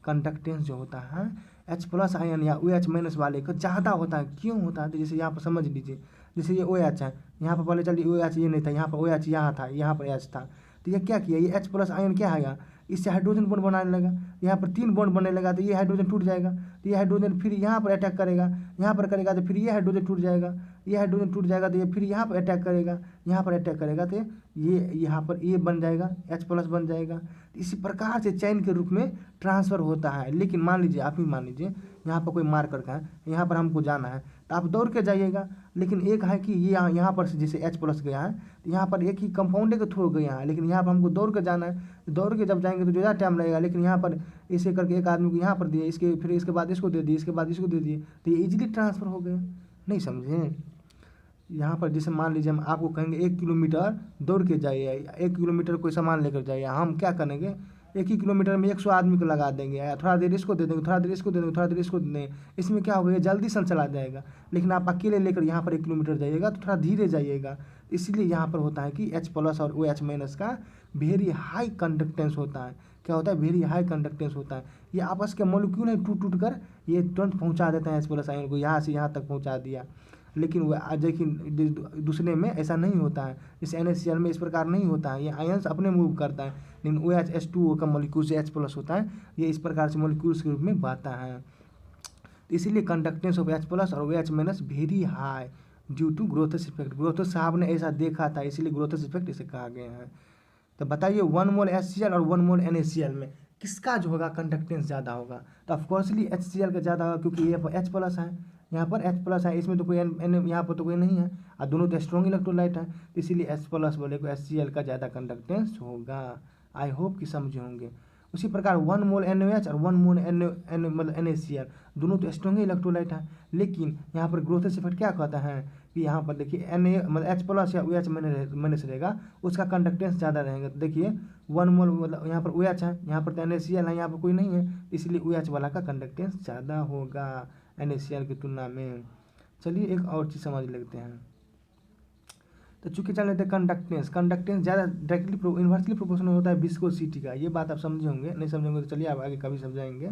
Conductance जो होता है H प्लस आयन या OH माइनस वाले का ज़्यादा होता है। क्यों होता है, तो जैसे यहाँ पर समझ लीजिए, जैसे ये OH है, यहाँ पर पहले चलिए OH ये नहीं था, यहाँ पर OH यहाँ था, यहाँ पर H था, तो ये क्या किया, ये H प्लस आयन क्या आएगा, इससे हाइड्रोजन बॉन्ड बनाने लगा, यहाँ पर 3 बॉन्ड बनने लगा, तो ये हाइड्रोजन टूट जाएगा, तो ये हाइड्रोजन फिर यहाँ पर अटैक करेगा, यहाँ पर करेगा तो फिर ये हाइड्रोजन टूट जाएगा, ये हाइड्रोजन टूट जाएगा तो ये फिर यहाँ पर अटैक करेगा, यहाँ पर अटैक करेगा तो ये यहाँ पर ये बन जाएगा, H प्लस बन जाएगा। तो इसी प्रकार से चैन के रूप में ट्रांसफ़र होता है। लेकिन मान लीजिए आप ही मान लीजिए यहाँ पर कोई मार्कर का है, यहाँ पर हमको जाना है तो आप दौड़ के जाइएगा, लेकिन एक है कि ये यहाँ पर से जैसे H प्लस गया है तो यहाँ पर एक ही कंपाउंडे के थ्रू गया है, लेकिन यहाँ पर हमको दौड़ के जाना है, तो दौड़ के जब जाएंगे तो ज़्यादा टाइम लगेगा, लेकिन यहाँ पर ऐसे करके एक आदमी को यहाँ पर दिए, इसके फिर इसके बाद इसको दे दिए, इसके बाद इसको दे दिए, तो ये इजीली ट्रांसफ़र हो गया। नहीं समझे, यहाँ पर जैसे मान लीजिए हम आपको कहेंगे 1 किलोमीटर दौड़ के जाइए, 1 किलोमीटर कोई सामान लेकर जाइए, हम क्या करेंगे 1 ही किलोमीटर में 100 आदमी को लगा देंगे, या थोड़ा देर इसको दे देंगे, थोड़ा देर इसको दे देंगे, थोड़ा देर इसको दे देंगे, इसमें क्या होगा जल्दी से चला जाएगा। लेकिन आप अकेले लेकर यहाँ पर 1 किलोमीटर जाइएगा तो थोड़ा धीरे जाइएगा। इसलिए यहाँ पर होता है कि H प्लस और OH माइनस का वेरी हाई कंडक्टेंस होता है। क्या होता है, वेरी हाई कंडक्टेंस होता है। ये आपस के मॉलिक्यूल है टूट कर ये तुरंत पहुँचा देते हैं H प्लस आयन को, यहाँ से यहाँ तक पहुँचा दिया। लेकिन वह देखिए दूसरे में ऐसा नहीं होता है, जैसे NaCl में इस प्रकार नहीं होता है, ये आयंस अपने मूव करता है। लेकिन OH H2O का मॉलिक्यूल से H प्लस होता है, ये इस प्रकार से मॉलिक्यूल्स के रूप में बहता है। तो इसीलिए कंडक्टेंस ऑफ H प्लस और OH minus very high due to Grotthuss effect. Grotthuss साहब ने ऐसा देखा था, इसीलिए ग्रोथस इफेक्ट इसे कहा गया है। तो बताइए 1 मोल HCl और 1 मोल NaCl में किसका जो होगा कंडक्टेंस ज़्यादा होगा। तो ऑफकोर्सली HCl का ज़्यादा होगा, क्योंकि ये H प्लस है, यहाँ पर H प्लस है, इसमें तो कोई यहाँ पर तो कोई नहीं है, और दोनों तो स्ट्रॉन्ग इलेक्ट्रोलाइट है, तो इसीलिए H प्लस बोले को HCl का ज़्यादा कंडक्टेंस होगा। आई होप कि समझे होंगे। उसी प्रकार 1 मोल NaOH और 1 मोल मतलब NaCl दोनों तो स्ट्रॉन्ग इलेक्ट्रोलाइट है, लेकिन यहाँ पर ग्रोथस इफेक्ट क्या कहता है कि यहाँ पर देखिए Na मतलब H प्लस या OH माइनस रहेगा, उसका कंडक्टेंस ज़्यादा रहेगा। तो देखिए 1 मोल मतलब यहाँ पर OH है, यहाँ पर तो NaCl है, यहाँ पर कोई नहीं है, इसलिए OH वाला का कंडक्टेंस ज़्यादा होगा NaCl की तुलना में। चलिए एक और चीज़ समझ लेते हैं। तो चूँकि चल लेते हैं कंडक्टेंस ज़्यादा डायरेक्टली इन्वर्सली प्रोपोर्शनल होता है विस्कोसिटी का, ये बात आप समझे होंगे, नहीं समझेंगे तो चलिए आप आगे कभी समझाएंगे।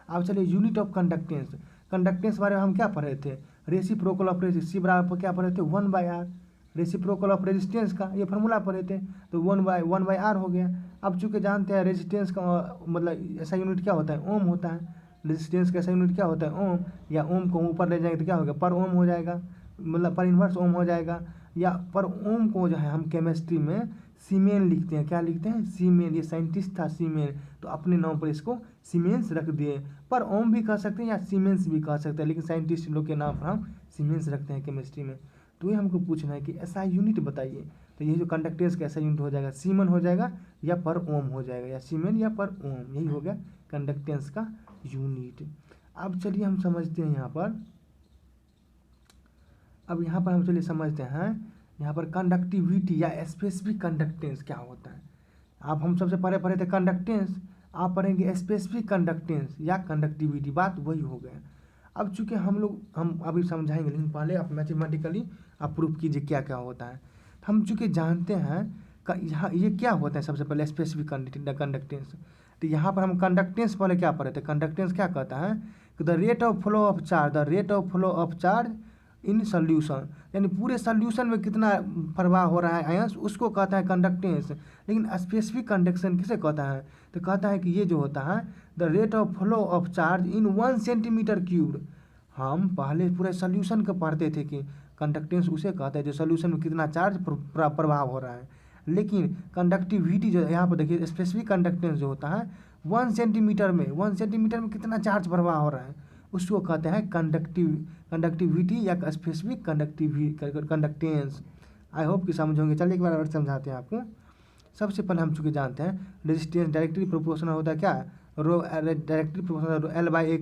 अब चलिए यूनिट ऑफ कंडक्टेंस बारे में हम क्या पढ़े थे, रेसिप्रोकल ऑफ रेजिस्टेंस, सी बराबर क्या पढ़े थे 1/r, रेसिप्रोकल ऑफ रेजिस्टेंस का ये फार्मूला पढ़े थे, तो 1/r हो गया। अब चूँकि जानते हैं रेजिस्टेंस का मतलब ऐसा यूनिट क्या होता है, ओम होता है। रेजिस्टेंस का ऐसा यूनिट क्या होता है, ओम, या ओम को ऊपर ले जाएंगे तो क्या होगा पर ओम हो जाएगा, मतलब पर इन्वर्स ओम हो जाएगा। या पर ओम को जो है हम केमिस्ट्री में सीमेन लिखते हैं, क्या लिखते हैं सीमेन, ये साइंटिस्ट था सीमेन, तो अपने नाम पर इसको सीमेंस रख दिए। पर ओम भी कह सकते हैं या सीमेंस भी कह सकते हैं, लेकिन साइंटिस्ट लोग के नाम पर हम सीमेंस रखते हैं केमिस्ट्री में। तो ये हमको पूछना है कि ऐसा यूनिट बताइए, तो ये जो कंडक्टेंस का ऐसा यूनिट हो जाएगा सीमन हो जाएगा या पर ओम हो जाएगा, या सीमेन या पर ओम, यही हो गया कंडक्टेंस का यूनिट। अब चलिए हम समझते हैं यहाँ पर अब यहाँ पर हम चलिए समझते हैं यहाँ पर कंडक्टिविटी या स्पेसिफिक कंडक्टेंस क्या होता है। आप हम सबसे पहले पढ़े थे कंडक्टेंस, आप पढ़ेंगे स्पेसिफिक कंडक्टेंस या कंडक्टिविटी, बात वही हो गया। अब चूंकि हम अभी समझाएंगे, लेकिन पहले आप मैथमेटिकली आप प्रूफ कीजिए क्या क्या होता है। हम चूंकि जानते हैं यहाँ ये क्या होता है, सबसे पहले स्पेसिफिक कंडक्टेंस। तो यहाँ पर हम कंडक्टेंस पहले क्या पढ़े थे, कंडक्टेंस क्या कहता है कि the rate of flow of charge in solution, यानी पूरे सोल्यूशन में कितना प्रवाह हो रहा है आयंस, उसको कहता है कंडक्टेंस। लेकिन स्पेसिफिक कंडक्शन किसे कहता है, तो कहता है कि ये जो होता है the rate of flow of charge in 1 centimetre cube. हम पहले पूरे सोल्यूशन को पढ़ते थे कि कंडक्टेंस उसे कहते हैं जो सोल्यूशन में कितना चार्ज प्रभाव हो रहा है। लेकिन कंडक्टिविटी जो यहाँ पर देखिए, स्पेसिफिक कंडक्टेंस जो होता है 1 सेंटीमीटर में कितना चार्ज प्रवाह हो रहा है, उसको कहते हैं कंडक्टिविटी या स्पेसिफिक कंडक्टेंस। आई होप कि समझोगे। चलिए एक बार और समझाते हैं आपको। सबसे पहले हम चूँकि जानते हैं रेजिस्टेंस डायरेक्टली प्रोपोर्शनल होता है क्या, रो डायरेक्टली प्रोपोर्शनल एल बाई ए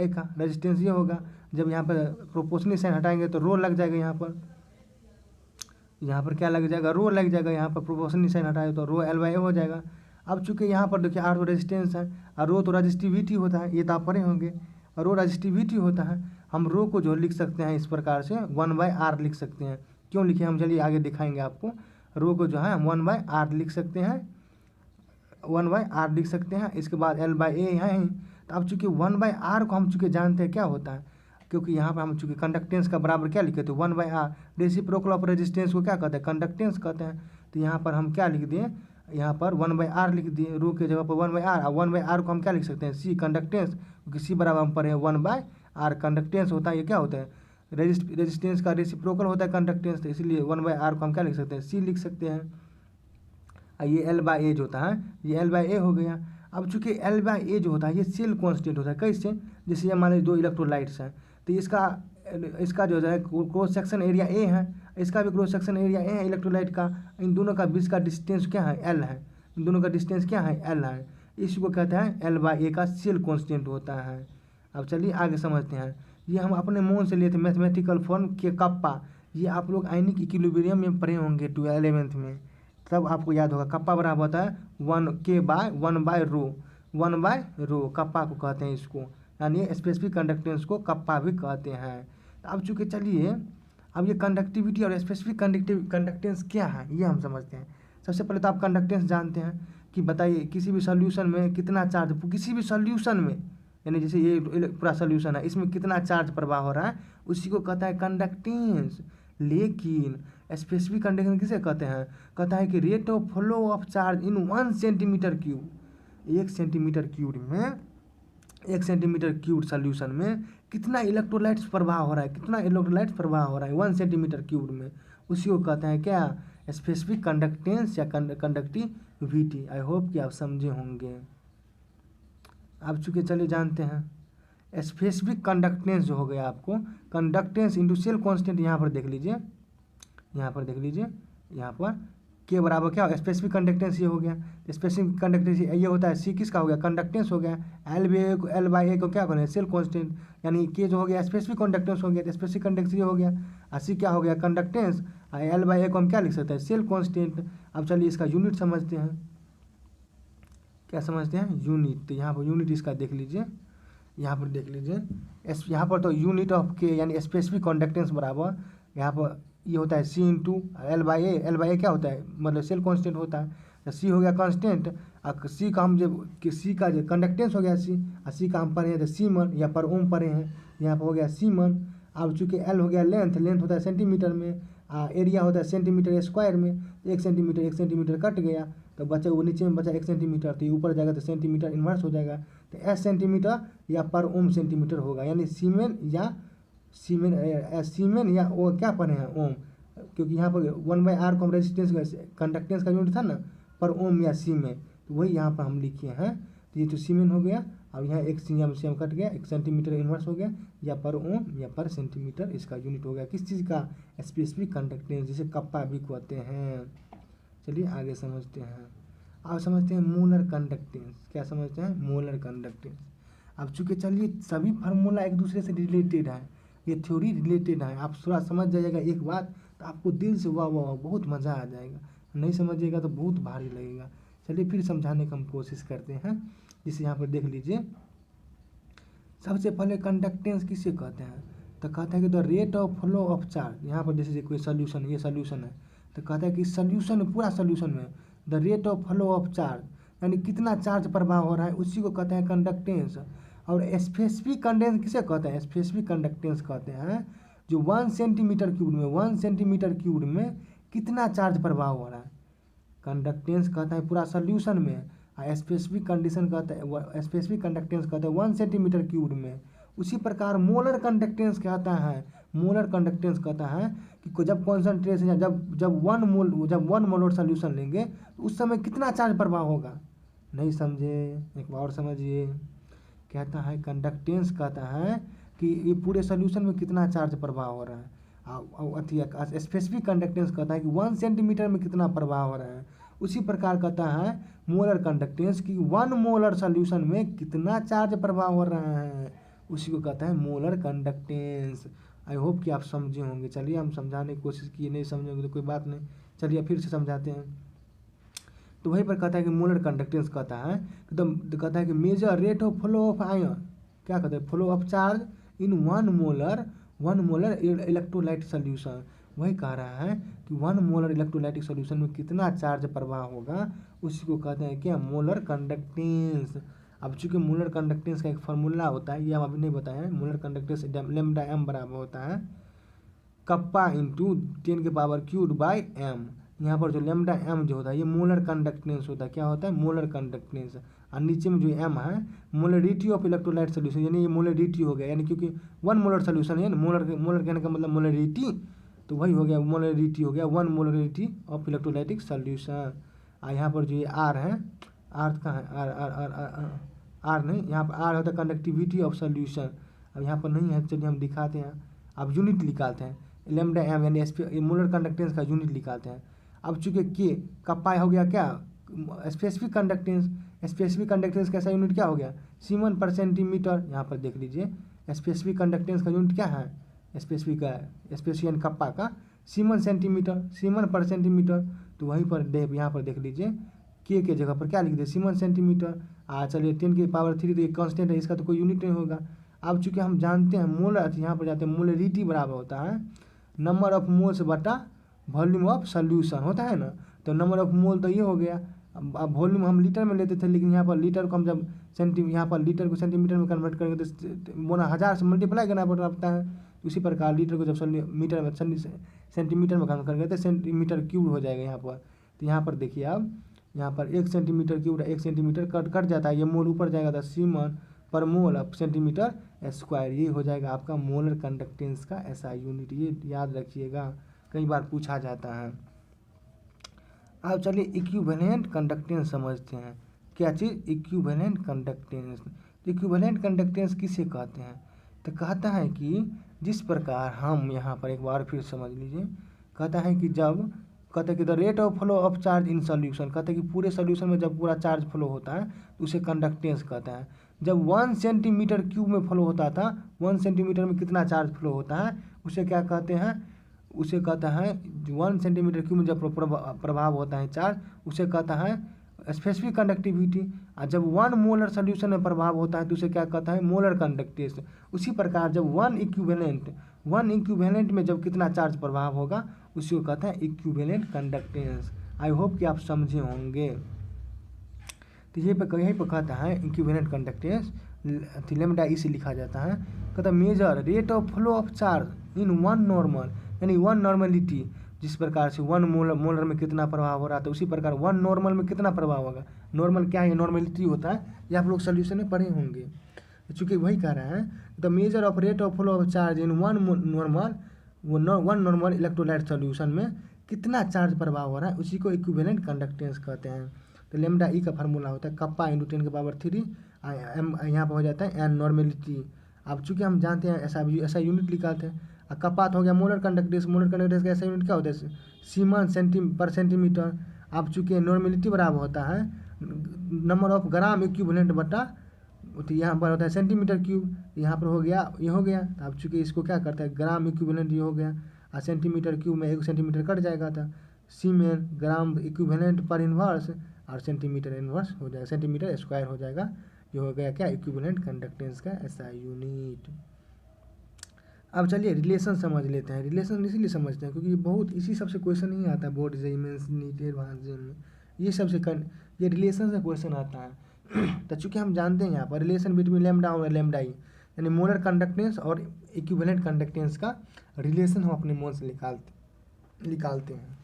का रेजिस्टेंस ये होगा। जब यहाँ पर प्रोपोर्शनल साइन हटाएंगे तो रो लग जाएगा, यहाँ पर क्या लग जाएगा, रो लग जाएगा। यहाँ पर प्रोपोर्शनल साइन हटाए तो रो एल बाई ए हो जाएगा। अब चूँकि यहाँ पर देखिए आर तो रेजिस्टेंस है और रो तो रजिस्टिविटी होता है, ये तो आप पढ़े होंगे। और रो रजिस्टिविटी होता है, हम रो को जो लिख सकते हैं इस प्रकार से 1/r लिख सकते हैं। क्यों लिखे हम चलिए आगे दिखाएंगे आपको। रो को जो है 1/r लिख सकते हैं, 1/r लिख सकते हैं। इसके बाद एल बाई ए है। तो अब चूँकि 1/r को हम चूँकि जानते हैं क्या होता है, क्योंकि यहाँ पर हम चूँकि कंडक्टेंस का बराबर क्या लिखे थे 1/r, रेसिप्रोकल ऑफ रेजिस्टेंस को क्या कहते हैं, कंडक्टेंस कहते हैं। तो यहाँ पर हम क्या लिख दिए, यहाँ पर 1/r लिख दिए, रो के जगह पर 1/r। और 1/r को हम क्या लिख सकते हैं, सी कंडक्टेंस, क्योंकि सी बराबर हम पढ़े 1/r कंडक्टेंस होता है। ये क्या होता है, रेजिस्टेंस का रेसिप्रोकल होता है कंडक्टेंस, तो इसलिए 1/r को हम क्या लिख सकते हैं, सी लिख सकते हैं। ये एल बाई ए जो होता है, ये एल बाई ए हो गया। अब चूंकि एल बाई ए जो होता है ये सेल कांस्टेंट होता है। कैसे, जैसे ये मान लीजिए 2 इलेक्ट्रोलाइट्स हैं, तो इसका जो है क्रॉस सेक्शन एरिया ए है, इसका भी क्रॉस सेक्शन एरिया ए है इलेक्ट्रोलाइट का। इन दोनों का बीच का डिस्टेंस क्या है, एल है। इन दोनों का डिस्टेंस क्या है, एल है। इसको कहते हैं एल बाई ए का सेल कांस्टेंट होता है। अब चलिए आगे समझते हैं। ये हम अपने मुँह से लिए थे मैथमेटिकल फॉर्म के कप्पा। ये आप लोग आयनिक इक्विलिब्रियम में पढ़े होंगे 11th में, तब आपको याद होगा। कप्पा बराबर होता है 1/रो, कप्पा को कहते हैं इसको, यानी स्पेसिफिक कंडक्टेंस को कप्पा भी कहते हैं। तो अब चूँकि चलिए अब ये कंडक्टिविटी और स्पेसिफिक कंडक्टेंस क्या है ये हम समझते हैं। सबसे पहले तो आप कंडक्टेंस जानते हैं कि बताइए किसी भी सोल्यूशन में कितना चार्ज, किसी भी सोल्यूशन में, यानी जैसे ये पूरा सोल्यूशन है, इसमें कितना चार्ज प्रवाह हो रहा है, उसी को कहता है कंडक्टेंस। लेकिन स्पेसिफिक कंडक्टेंस किसे कहते हैं, कहता है कि rate of flow of charge in 1 centimetre cube. 1 centimetre cube solution में कितना इलेक्ट्रोलाइट्स प्रवाह हो रहा है, 1 सेंटीमीटर क्यूब में, उसी को कहते हैं क्या, स्पेसिफिक कंडक्टेंस या कंडक्टिविटी। आई होप कि आप समझे होंगे। अब चूँकि चलिए जानते हैं स्पेसिफिक कंडक्टेंस जो हो गया आपको, कंडक्टेंस इंटू सेल कांस्टेंट। यहाँ पर देख लीजिए, यहाँ पर के बराबर क्या होगा, स्पेसिफिक कंडक्टेंस ये हो गया। स्पेसिफिक कंडक्टेंस ये होता है, सी किसका हो गया, कंडक्टेंस हो गया। एल बाई ए को क्या करें, सेल कांस्टेंट, यानी के जो हो गया स्पेसिफिक कंडक्टेंस हो गया, तो स्पेसिफिक कंडक्टेंस ये हो गया। और सी क्या हो गया, कंडक्टेंस। और एल बाई ए को हम क्या लिख सकते हैं, सेल कांस्टेंट। अब चलिए इसका यूनिट समझते हैं, क्या समझते हैं, यूनिट। तो यहाँ पर यूनिट इसका देख लीजिए, यहाँ पर तो यूनिट ऑफ के यानी स्पेसिफिक कंडक्टेंस बराबर यहाँ पर ये होता है C into L by A. L by A क्या होता है, मतलब सेल कांस्टेंट होता है। तो सी हो गया कांस्टेंट, और सी का हम जब सी का जो कंडक्टेंस हो गया सी, और सी का हम पढ़े हैं तो सीमन या पर ओम पढ़े हैं, यहाँ पर हो गया सीमन। अब चूँकि एल हो गया लेंथ होता है सेंटीमीटर में, एरिया होता है सेंटीमीटर स्क्वायर में। 1 सेंटीमीटर कट गया तो बचा वो नीचे में बचा 1 सेंटीमीटर, तो ये ऊपर जाएगा तो सेंटीमीटर इन्वर्स हो जाएगा। तो एस सेंटीमीटर या पर ओम सेंटीमीटर होगा, यानी सीमेन या वो क्या पढ़े हैं, ओम। क्योंकि यहाँ पर 1/r को हम रेजिस्टेंस कंडक्टेंस का यूनिट था ना, पर ओम या सीमेन, तो वही यहाँ पर हम लिखे हैं। तो ये तो सीमेन हो गया। अब यहाँ एक सीएम कट गया, 1 सेंटीमीटर इन्वर्स हो गया, या पर ओम या पर सेंटीमीटर इसका यूनिट हो गया। किस चीज़ का, स्पेसिफिक कंडक्टेंस, जिसे कप्पा भी कहते हैं। चलिए आगे समझते हैं। अब समझते हैं मोलर कंडक्टेंस। क्या समझते हैं, मोलर कंडक्टेंस। अब चूँकि चलिए सभी फार्मूला एक दूसरे से रिलेटेड है, ये थ्योरी रिलेटेड है। आप थोड़ा समझ जाइएगा एक बात तो आपको दिल से वाह वाह बहुत मज़ा आ जाएगा, नहीं समझिएगा तो बहुत भारी लगेगा। चलिए फिर समझाने की हम कोशिश करते हैं। जैसे यहाँ पर देख लीजिए, सबसे पहले कंडक्टेंस किसे कहते हैं, तो कहते हैं कि the rate of flow of charge. यहाँ पर जैसे कोई सोल्यूशन, ये सोल्यूशन है तो कहता है कि सोल्यूशन, पूरा सोल्यूशन में the rate of flow of charge, यानी कितना चार्ज प्रवाह हो रहा है, उसी को कहते हैं कंडक्टेंस। और स्पेसिफिक कंडेंस किसे कहते हैं, स्पेसिफिक कंडक्टेंस कहते हैं जो 1 सेंटीमीटर क्यूब में, 1 सेंटीमीटर क्यूब में कितना चार्ज प्रवाह हो रहा है। कंडक्टेंस कहता है पूरा सोल्यूशन में, स्पेसिफिक कंडीशन कहता है, स्पेसिफिक कंडक्टेंस कहता है 1 सेंटीमीटर क्यूब में। उसी प्रकार मोलर कंडक्टेंस कहता है, मोलर कंडक्टेंस कहता है कि जब कॉन्सेंट्रेशन, जब 1 मोलर सोल्यूशन लेंगे तो उस समय कितना चार्ज प्रवाह होगा। नहीं समझे, एक बार और समझिए। कहता है कंडक्टेंस कहता है कि ये पूरे सोल्यूशन में कितना चार्ज प्रवाह हो रहा है। अथी स्पेसिफिक कंडक्टेंस कहता है कि 1 सेंटीमीटर में कितना प्रवाह हो रहा है। उसी प्रकार कहता है मोलर कंडक्टेंस कि 1 मोलर सोल्यूशन में कितना चार्ज प्रवाह हो रहा है, उसी को कहता है मोलर कंडक्टेंस। आई होप कि आप समझे होंगे। चलिए हम समझाने की कोशिश किए, नहीं समझेंगे तो कोई बात नहीं, चलिए फिर से समझाते हैं। तो वहीं पर कहता है कि मोलर कंडक्टेंस कहता है एकदम, कहता है कि major rate of flow of ion, क्या कहते हैं, flow of charge in 1 molar electrolyte solution. वही कह रहा है कि 1 मोलर इलेक्ट्रोलाइटिक सोल्यूशन में कितना चार्ज प्रवाह होगा, उसी को कहते हैं क्या, मोलर कंडक्टेंस। अब चूंकि मोलर कंडक्टेंस का एक फार्मूला होता है, ये हम अभी नहीं बताए हैं। मोलर कंडक्टेंस लैम्डा m बराबर होता है कप्पा इंटू 10⁻³ m। यहाँ पर जो लैम्डा m जो होता है ये मोलर कंडक्टेंस होता है। क्या होता है, मोलर कंडक्टेंस। और नीचे में जो m है मोलरिटी ऑफ इलेक्ट्रोलाइट सोल्यूशन, यानी ये मोलरिटी हो गया, यानी क्योंकि 1 मोलर सोल्यूशन है ना, मोलर कहने का मतलब मोलरिटी, तो वही हो गया, मोलरिटी हो गया 1 मोलरिटी ऑफ इलेक्ट्रोलाइटिक सोल्यूशन। और यहाँ पर जो ये r है, r कहाँ है, r नहीं, यहाँ पर r होता है कंडक्टिविटी ऑफ सोल्यूशन। अब यहाँ पर नहीं है, चलिए हम दिखाते हैं। अब यूनिट निकालते हैं, लैम्डा m यानी मोलर कंडक्टेंस का यूनिट निकालते हैं। अब चूंकि के का पाई हो गया क्या, स्पेसिफिक कंडक्टेंस। स्पेसिफिक कंडक्टेंस का यूनिट क्या हो गया, सीमन पर सेंटीमीटर। यहाँ पर देख लीजिए स्पेसिफिक कंडक्टेंस का यूनिट क्या है, स्पेसिफिक कप्पा का सीमन सेंटीमीटर, सीमन पर सेंटीमीटर। तो वहीं पर यहाँ पर देख लीजिए के जगह पर क्या लिख दिए, सीमन सेंटीमीटर। चलिए 10⁻³ तो ये कांस्टेंट है, इसका तो कोई यूनिट नहीं होगा। अब चूंकि हम जानते हैं मोलर, यहाँ पर जाते हैं मोलरिटी बराबर होता है नंबर ऑफ मोल्स बटा वॉल्यूम ऑफ सोल्यूशन होता है ना। तो नंबर ऑफ मोल तो ये हो गया। अब वॉल्यूम हम लीटर में लेते थे, लेकिन यहाँ पर लीटर को हम जब यहाँ पर लीटर को सेंटीमीटर में कन्वर्ट करेंगे तो बोना 1000 से मल्टीप्लाई करना पड़ता है। उसी प्रकार लीटर को जब मीटर में सेंटीमीटर में कन्वर्ट करेंगे तो सेंटीमीटर क्यूब हो जाएगा यहाँ पर। तो यहाँ पर देखिए अब यहाँ पर 1 सेंटीमीटर क्यूब, 1 सेंटीमीटर कट जाता है, ये मोल ऊपर जाएगा तो सीमन पर मोल ऑफ सेंटीमीटर स्क्वायर, ये हो जाएगा आपका मोलर कंडक्टेंस का ऐसा यूनिट। ये याद रखिएगा, कई बार पूछा जाता है। अब चलिए इक्विवेलेंट कंडक्टेंस समझते हैं। क्या चीज़, इक्विवेलेंट कंडक्टेंस। तो इक्विवेलेंट कंडक्टेंस किसे कहते हैं, तो कहता है कि जिस प्रकार हम यहाँ पर एक बार फिर समझ लीजिए, कहता है कि जब कहते हैं कि the rate of flow of charge in solution, कहते हैं कि पूरे सोल्यूशन में जब पूरा चार्ज फ्लो होता है तो उसे कंडक्टेंस कहता है। जब 1 सेंटीमीटर क्यूब में फ्लो होता था, 1 सेंटीमीटर में कितना चार्ज फ्लो होता है, उसे क्या कहते हैं, उसे कहता है 1 सेंटीमीटर क्यूब में जब प्रभाव होता है चार्ज, उसे कहता है स्पेसिफिक कंडक्टिविटी। और जब 1 मोलर सोल्यूशन में प्रभाव होता है तो उसे क्या कहता है, मोलर कंडक्टेंस। उसी प्रकार जब 1 इक्विवेलेंट में जब कितना चार्ज प्रभाव होगा उसी को कहता है इक्विवेलेंट कंडक्टेंस। आई होप कि आप समझे होंगे। तो यहीं पर कहता है इक्विवेलेंट कंडक्टेंस लैम्डा इसे लिखा जाता है। कहता है major rate of flow of charge in 1 normal, यानी 1 नॉर्मलिटी, जिस प्रकार से 1 मोलर में कितना प्रभाव हो रहा था उसी प्रकार 1 नॉर्मल में कितना प्रभाव होगा। नॉर्मल क्या है, नॉर्मलिटी होता है, ये आप लोग सोल्यूशन में पढ़े होंगे। चूँकि वही कह रहा है the measure of rate of flow of charge in 1 normal electrolyte solution में कितना चार्ज प्रभाव हो रहा है, उसी को इक्विवेलेंट कंडक्टेंस कहते हैं। तो लैम्डा ई का फार्मूला होता है कप्पा इंटू 10⁻³ एम, यहाँ पर हो जाता है एन नॉर्मलिटी। अब चूँकि हम जानते हैं ऐसा यूनिट निकालते हैं। कप्पा हो गया मोलर कंडक्टेंस, मोलर कंडक्टेंस का ऐसा यूनिट क्या होता है, सीमन पर सेंटीमीटर। अब चूँकि नॉर्मलिटी बराबर होता है नंबर ऑफ ग्राम इक्विवेलेंट बटा तो यहाँ पर होता है सेंटीमीटर क्यूब, यहाँ पर हो गया, ये हो गया। अब चूँकि इसको क्या करता है ग्राम इक्विवेलेंट, ये हो गया। और सेंटीमीटर क्यूब में 1 सेंटीमीटर कट जाएगा था, सीमेन ग्राम इक्विवेलेंट पर इन्वर्स, और सेंटीमीटर इन्वर्स हो जाएगा, सेंटीमीटर स्क्वायर हो जाएगा। ये हो गया क्या इक्विवेलेंट कंडक्टेंस का ऐसा यूनिट। अब चलिए रिलेशन समझ लेते हैं। रिलेशन इसीलिए समझते हैं क्योंकि बहुत इसी सबसे क्वेश्चन नहीं आता बोर्ड एग्जाम में, नीट एडवांस में, ये सबसे ये रिलेशन से क्वेश्चन आता है। तो चूँकि हम जानते हैं यहाँ पर रिलेशन बिटवीन लैम्डा और लैम्डा ई, यानी मोलर कंडक्टेंस और इक्विवेलेंट कंडक्टेंस का रिलेशन हम अपने मन से निकालते हैं।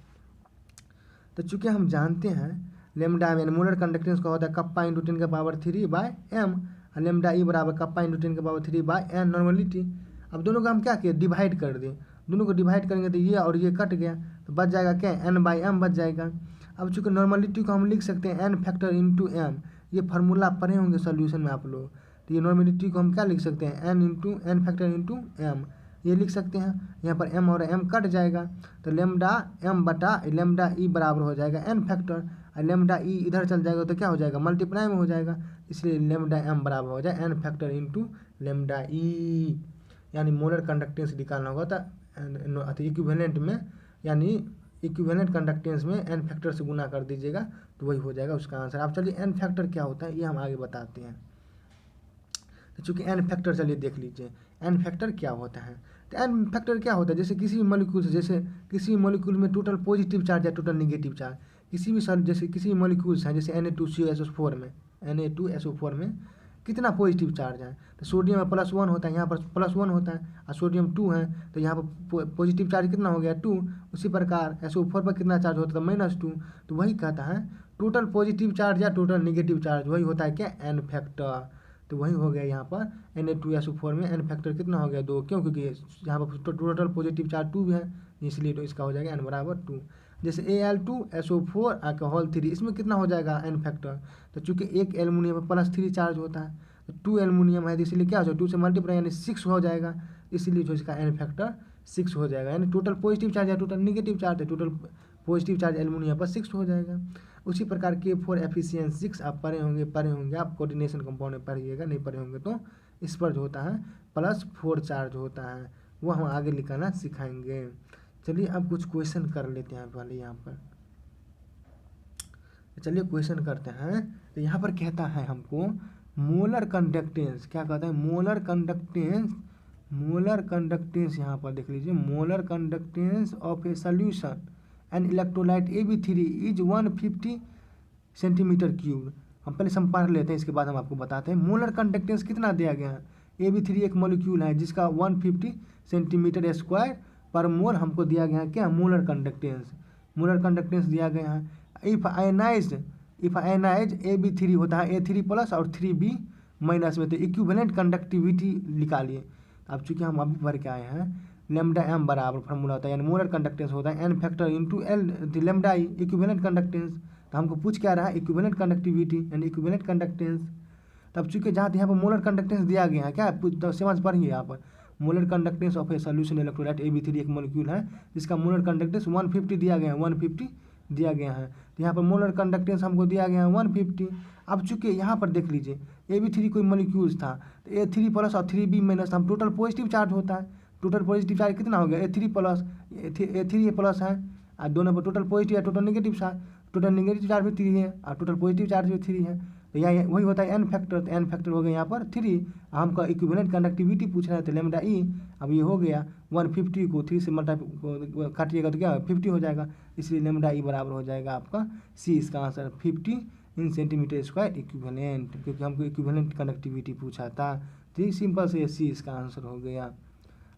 तो चूँकि हम जानते हैं लैम्डा यानी मोलर कंडक्टेंस का होता है कप्पा इंटू 10⁻³ और लैम्डा ई बराबर कप्पा इंटू 10⁻³ नॉर्मलिटी। अब दोनों का हम क्या किए डिवाइड कर दें, दोनों को डिवाइड करेंगे तो ये और ये कट गया, तो बच जाएगा क्या n/m बच जाएगा। अब चूँकि नॉर्मलिटी को हम लिख सकते हैं n फैक्टर इंटू m, ये फार्मूला पढ़े होंगे सॉल्यूशन में आप लोग। तो ये नॉर्मलिटी को हम क्या लिख सकते हैं n फैक्टर इंटू m, ये लिख सकते हैं। यहाँ पर m और m कट जाएगा, तो लैम्डा m बटा लैम्डा ई बराबर हो जाएगा n फैक्टर, और लैम्डा ई इधर चल जाएगा तो क्या हो जाएगा मल्टीप्लाई में हो जाएगा, इसलिए लैम्डा m बराबर हो जाए n फैक्टर इंटू लैम्डा ई। यानी मोलर कंडक्टेंस निकालना होगा तो इक्विवेलेंट में, यानी इक्विवेलेंट कंडक्टेंस में n फैक्टर से गुना कर दीजिएगा तो वही हो जाएगा उसका आंसर। अब चलिए n फैक्टर क्या होता है ये हम आगे बताते हैं। तो चूँकि n फैक्टर चलिए देख लीजिए n फैक्टर क्या होता है। तो n फैक्टर क्या होता है, जैसे किसी भी मॉलिक्यूल से, जैसे किसी भी मॉलिक्यूल में टोटल पॉजिटिव चार्ज या टोटल निगेटिव चार्ज, किसी भी जैसे किसी भी मॉलिक्यूल्स हैं, जैसे Na2CO4 में कितना पॉजिटिव चार्ज है, तो सोडियम में +1 होता है, यहाँ पर +1 होता है, और सोडियम 2 है तो यहाँ पर पॉजिटिव चार्ज कितना हो गया 2। उसी प्रकार SO4 पर कितना चार्ज होता है -2, तो वही कहता है टोटल पॉजिटिव चार्ज या टोटल निगेटिव चार्ज, वही होता है क्या n फैक्टर। तो वही हो गया यहाँ पर Na2SO4 में n फैक्टर कितना हो गया 2, क्यों क्योंकि यहाँ पर टोटल पॉजिटिव चार्ज 2 है, इसलिए तो इसका हो जाएगा n बराबर 2। जैसे Al2SO4 अल्कोहल 3, इसमें कितना हो जाएगा n फैक्टर, तो चूँकि एक एल्युमिनियम में +3 चार्ज होता है, तो 2 एल्युमिनियम है तो इसलिए क्या हो जाएगा 2 से मल्टीप्लाई यानी 6 हो जाएगा, इसलिए जो इसका n फैक्टर 6 हो जाएगा। यानी टोटल पॉजिटिव चार्ज या टोटल निगेटिव चार्ज है, टोटल पॉजिटिव चार्ज एल्युमिनियम पर 6 हो जाएगा। उसी प्रकार K4 एफिशिएंसी 6 आप पढ़े होंगे आप कोऑर्डिनेशन कंपाउंड में पढ़िएगा, नहीं पढ़े होंगे तो इस पर जो होता है +4 चार्ज होता है, वो हम आगे लिखाना सिखाएंगे। चलिए अब कुछ क्वेश्चन कर लेते हैं पहले यहाँ पर। चलिए क्वेश्चन करते हैं। तो यहाँ पर कहता है हमको मोलर कंडक्टेंस, क्या कहता है मोलर कंडक्टेंस यहाँ पर देख लीजिए, molar conductance of A solution and electrolyte AB3 is 150 centimetre cube. हम पहले सम पढ़ लेते हैं, इसके बाद हम आपको बताते हैं मोलर कंडक्टेंस कितना दिया गया है। AB3 एक मॉलिक्यूल है जिसका 150 सेंटीमीटर स्क्वायर पर मोल हमको दिया गया है क्या मोलर कंडक्टेंस दिया गया है। इफ आयनाइज AB3 होता है A3+ और 3B- में, तो इक्विवेलेंट कंडक्टिविटी निकालिए। अब चूँकि हम अभी भर के आए हैं लैम्डा m बराबर फार्मूला होता है, यानी मोलर कंडक्टेंस होता है n factor into L lambda E equivalent conductance. तो हमको पूछ क्या रहा है इक्विवेलेंट कंडक्टिविटी यानी इक्विवेलेंट कंडक्टेंस। तब चूँकि जहाँ यहाँ पर मोलर कंडक्टेंस दिया गया है क्या समझ पढ़िए यहाँ पर molar conductance of A solution electrolyte AB3 एक मॉलिक्यूल है जिसका मोलर कंडक्टेंस 150 दिया गया है, 150 दिया गया है। तो यहाँ पर मोलर कंडक्टेंस हमको दिया गया है 150। अब चूँकि यहाँ पर देख लीजिए AB3 कोई मॉलिक्यूल्स था, तो A3+ और 3B- हम टोटल पॉजिटिव चार्ज होता है, टोटल पॉजिटिव चार्ज कितना हो गया A3+ है, और दोनों पर टोटल पॉजिटिव या total negative charge, total negative charge भी 3 है और टोटल पॉजिटिव चार्ज भी 3 है, तो यहाँ वही होता है n फैक्टर। तो n फैक्टर हो गया यहाँ पर 3, हमका इक्विवेलेंट कंडक्टिविटी पूछ रहा है तो लैम्डा ई। अब ये हो गया 150 को 3 से मल्टीप्लाई काटिएगा तो क्या 50 हो जाएगा, इसलिए लैम्डा ई बराबर हो जाएगा आपका C, इसका आंसर 50 इन सेंटीमीटर स्क्वायर इक्विवेलेंट, क्योंकि हमको इक्विवेलेंट कंडक्टिविटी पूछा था। तो सिंपल से C इसका आंसर हो गया।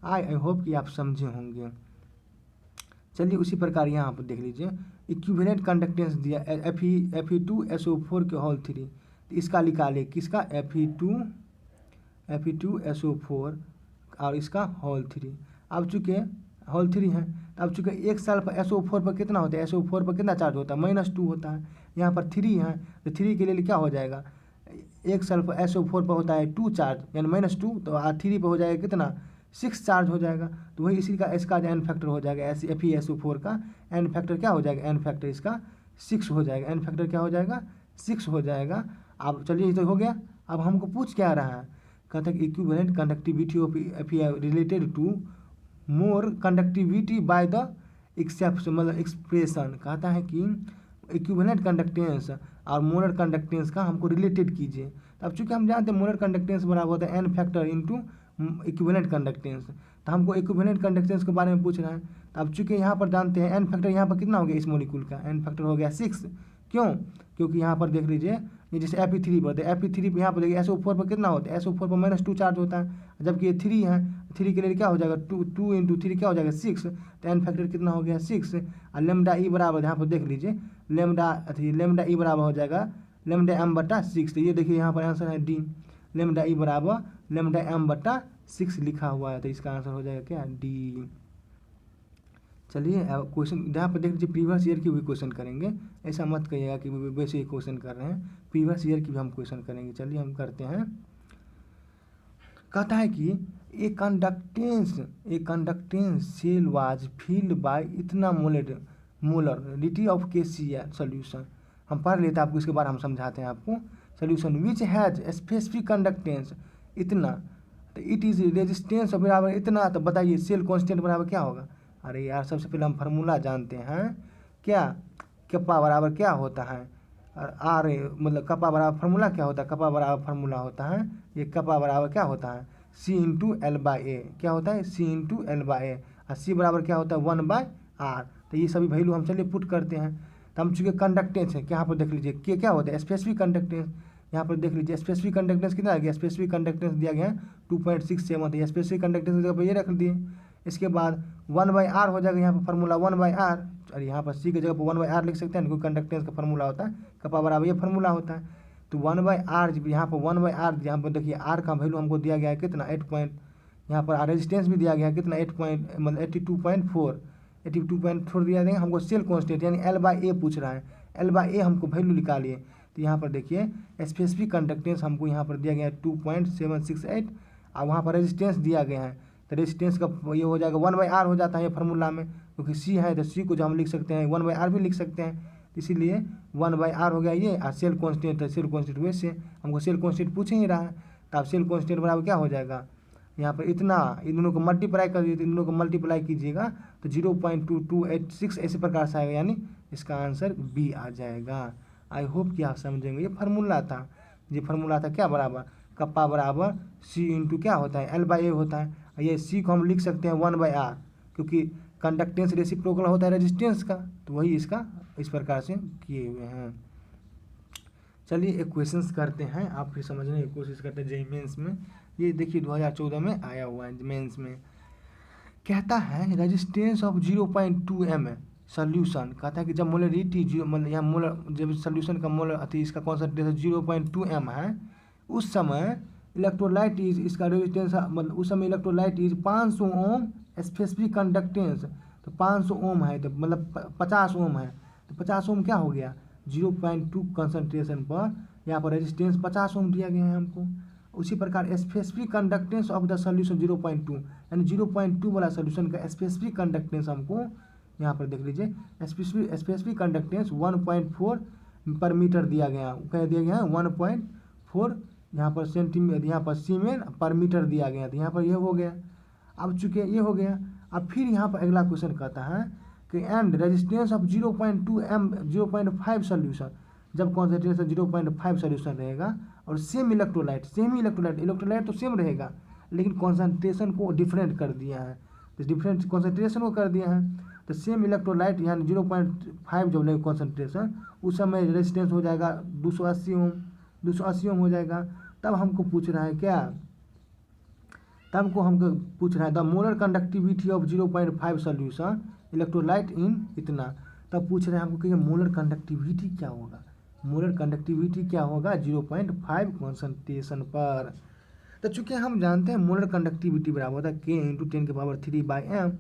आई होप कि आप समझे होंगे। चलिए उसी प्रकार यहाँ पर देख लीजिए इक्विवेलेंट कंडक्टेंस दिया Fe2SO4 के होल 3, तो इसका निकालिए किसका Fe2SO4 और इसका होल 3। अब चूँकि होल 3 है, अब चूँकि 1 साल पर SO4 पर कितना होता है, SO4 पर कितना चार्ज होता है -2 होता है, यहाँ पर 3 है तो 3 के लिए क्या हो जाएगा 1 साल पर SO4 पर होता है 2 चार्ज यानी -2, तो 3 पर हो जाएगा कितना 6 चार्ज हो जाएगा। तो वही इसी का इसका जो n फैक्टर हो जाएगा FeSO4 का n फैक्टर क्या हो जाएगा n फैक्टर इसका 6 हो जाएगा, n फैक्टर क्या हो जाएगा 6 हो जाएगा। अब चलिए ये तो हो गया। अब हमको पूछ क्या रहा है, कहता है कि equivalent conductivity of related to more conductivity by the exception, मतलब एक्सप्रेशन। कहता है कि इक्विवेलेंट कंडक्टेंस और मोलर कंडक्टेंस का हमको रिलेटेड कीजिए। अब चूंकि हम जानते हैं मोलर कंडक्टेंस बराबर होता है N factor into equivalent conductance, तो हमको इक्विवेलेंट कंडक्टेंस के बारे में पूछ रहा है। तो अब चूंकि यहाँ पर जानते हैं एन फैक्टर यहाँ पर कितना हो गया इस मॉलिक्यूल का, एन फैक्टर हो गया 6। क्यों? क्योंकि यहाँ पर देख लीजिए ये जैसे Fe3 पर, Fe3 पर यहाँ पर देखिए SO4 पर कितना होता है, SO4 पर -2 चार्ज होता है, जबकि ये 3 है, 3 के लिए क्या हो जाएगा 2 इंटू 3 क्या हो जाएगा 6, तो एन फैक्टर कितना हो गया 6। और लेमडा ई बराबर यहाँ पर देख लीजिए लेमडा ई बराबर हो जाएगा लेमडा m बटा 6। तो ये देखिए यहाँ पर आंसर है डी, लेमडा ई बराबर लेमडा m बटा 6 लिखा हुआ है, तो इसका आंसर हो जाएगा क्या डी। चलिए अब क्वेश्चन यहाँ पर देख लीजिए प्रीवियस ईयर की भी क्वेश्चन करेंगे, ऐसा मत कहिएगा कि वैसे ही क्वेश्चन कर रहे हैं, प्रीवियस ईयर की भी हम क्वेश्चन करेंगे। चलिए हम करते हैं। कहता है कि a conductance cell was filled by इतना मोलरिटी ऑफ KCl सॉल्यूशन। हम पढ़ लेते हैं, आपको इसके बारे में हम समझाते हैं आपको। Solution which has specific conductance इतना, तो इट इज रेजिस्टेंस बराबर इतना, तो बताइए सेल कांस्टेंट बराबर क्या होगा। अरे यार सबसे पहले हम फार्मूला जानते हैं क्या, कप्पा बराबर क्या होता है, आर मतलब कप्पा बराबर फार्मूला क्या होता है, कप्पा बराबर फार्मूला होता है, ये कप्पा बराबर क्या होता है C/L/A, क्या होता है C/L/A, और C बराबर क्या होता है 1/R। तो ये सभी वैल्यू हम चलिए पुट करते हैं। तो हम चूँकि कंडक्टेंस है, यहाँ पर देख लीजिए क्या होता है स्पेसिफिक कंडक्टेंस, यहाँ पर देख लीजिए स्पेसिफिक कंडक्टेंस कितना आ गया, स्पेसिफिक कंडक्टेंस दिया गया है 2.67, तो स्पेसिफिक कंडक्टेंस की जगह पर ये रख दिए। इसके बाद 1/R हो जाएगा यहाँ पर फार्मूला 1/R, और यहाँ पर C की जगह पर 1/R लिख सकते हैं, क्योंकि कंडक्टेंस का फार्मूला होता है कप्पा बराबर ये फार्मूला होता है। तो 1/R जब यहाँ पर 1/R, यहाँ पर देखिए R का वैल्यू हमको दिया गया है कितना 8 पॉइंट, यहाँ पर रेजिस्टेंस भी दिया गया है कितना 8 पॉइंट मतलब 82.4 दिया देंगे। हमको सेल कांस्टेंट यानी L/A पूछ रहा है, L/A हमको वैल्यू निकालिए। तो यहाँ पर देखिए स्पेसिफिक कंडक्टेंस हमको यहाँ पर दिया गया है 2.768, और वहाँ पर रेजिस्टेंस दिया गया है, तो रेजिस्टेंस का ये हो जाएगा 1/R हो जाता है ये फार्मूला में, क्योंकि C है तो C को जो हम लिख सकते हैं 1/R भी लिख सकते हैं, इसीलिए 1/R हो गया ये। और सेल कांस्टेंट है, सेल कांस्टेंट वैसे हमको सेल कांस्टेंट पूछ ही रहा है, तो आप सेल कांस्टेंट बराबर क्या हो जाएगा, यहाँ पर इतना, इन दोनों को मल्टीप्लाई कर दीजिए, तो इन दोनों को मल्टीप्लाई कीजिएगा तो 0.2286 ऐसे प्रकार से आएगा, यानी इसका आंसर बी आ जाएगा। आई होप कि आप समझेंगे। ये फार्मूला था, क्या बराबर कप्पा बराबर C क्या होता है L/A होता है, ये C को हम लिख सकते हैं 1/R, क्योंकि कंडक्टेंस रेसिप्रोकल होता है रेजिस्टेंस का, तो वही इसका इस प्रकार से किए हुए हैं। चलिए एक क्वेश्चंस करते हैं, आप फिर समझने की कोशिश करते हैं। जेईई मेंस में ये देखिए 2014 में आया हुआ है मेंस में। कहता है रेजिस्टेंस ऑफ 0.2 m सोल्यूशन, कहता है कि जब मोलरिटी मतलब यहाँ मोलर जब सोल्यूशन का मोलर अति इसका कॉन्सेंट्रेशन 0.2 m है, उस समय इलेक्ट्रोलाइट इज इसका रेजिस्टेंस मतलब उस समय electrolyte is 500 ohm specific conductance, तो 500 ओम है तो मतलब 50 ओम है, तो 50 ओम क्या हो गया 0.2 कंसंट्रेशन पर, यहाँ पर रेजिस्टेंस 50 ओम दिया गया है हमको। उसी प्रकार specific conductance of the solution 0.2, यानी 0.2 वाला सोल्यूशन का स्पेसिफिक कंडक्टेंस हमको यहाँ पर देख लीजिए स्पेसिफिक कंडक्टेंस 1.4 पर मीटर दिया गया, क्या दिया गया है 1.4 यहाँ पर सेंटीमीटर, यहाँ पर सीमेन पर मीटर दिया गया, तो यहाँ पर ये हो गया। अब चूंकि ये हो गया, अब फिर यहाँ पर अगला क्वेश्चन कहता है कि and resistance of 0.2 m 0.5 solution, जब कॉन्सेंट्रेशन 0.5 सोल्यूशन रहेगा और सेम इलेक्ट्रोलाइट इलेक्ट्रोलाइट तो सेम रहेगा, लेकिन कॉन्सेंट्रेशन को डिफरेंट कर दिया है, तो डिफरेंट कॉन्सेंट्रेशन को कर दिया है, तो सेम इलेक्ट्रोलाइट यानी 0.5 जब लेंगे कॉन्सेंट्रेशन, उस समय रेजिस्टेंस हो जाएगा 280 ओम हो जाएगा। तब हमको पूछ रहा है क्या, हमको पूछ रहा है the molar conductivity of 0.5 solution electrolyte in इतना। तब पूछ रहे हैं हमको कि मोलर कंडक्टिविटी क्या होगा, 0.5 कॉन्सेंट्रेशन पर। तो चूंकि हम जानते हैं मोलर कंडक्टिविटी बराबर होता है K×10⁻³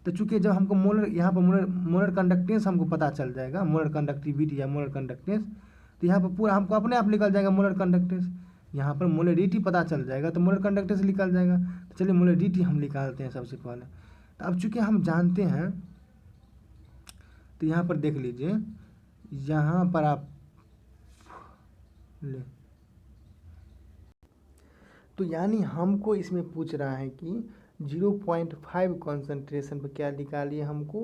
तो चूंकि जब हमको मोलर यहाँ पर मोलर कंडक्टेंस हमको पता चल जाएगा, मोलर कंडक्टिविटी या मोलर कंडक्टेंस, तो यहाँ पर पूरा हमको अपने आप निकल जाएगा मोलर कंडक्टेंस, यहाँ पर मोलरिटी पता चल जाएगा तो मोलर कंडक्टेंस निकल जाएगा। तो चलिए मोलरिटी हम निकालते हैं सबसे पहले। तो अब चूंकि हम जानते हैं, तो यहाँ पर देख लीजिए, यहाँ पर आप ले तो यानी हमको इसमें पूछ रहा है कि 0.5 कॉन्सेंट्रेशन पर क्या निकालिए, हमको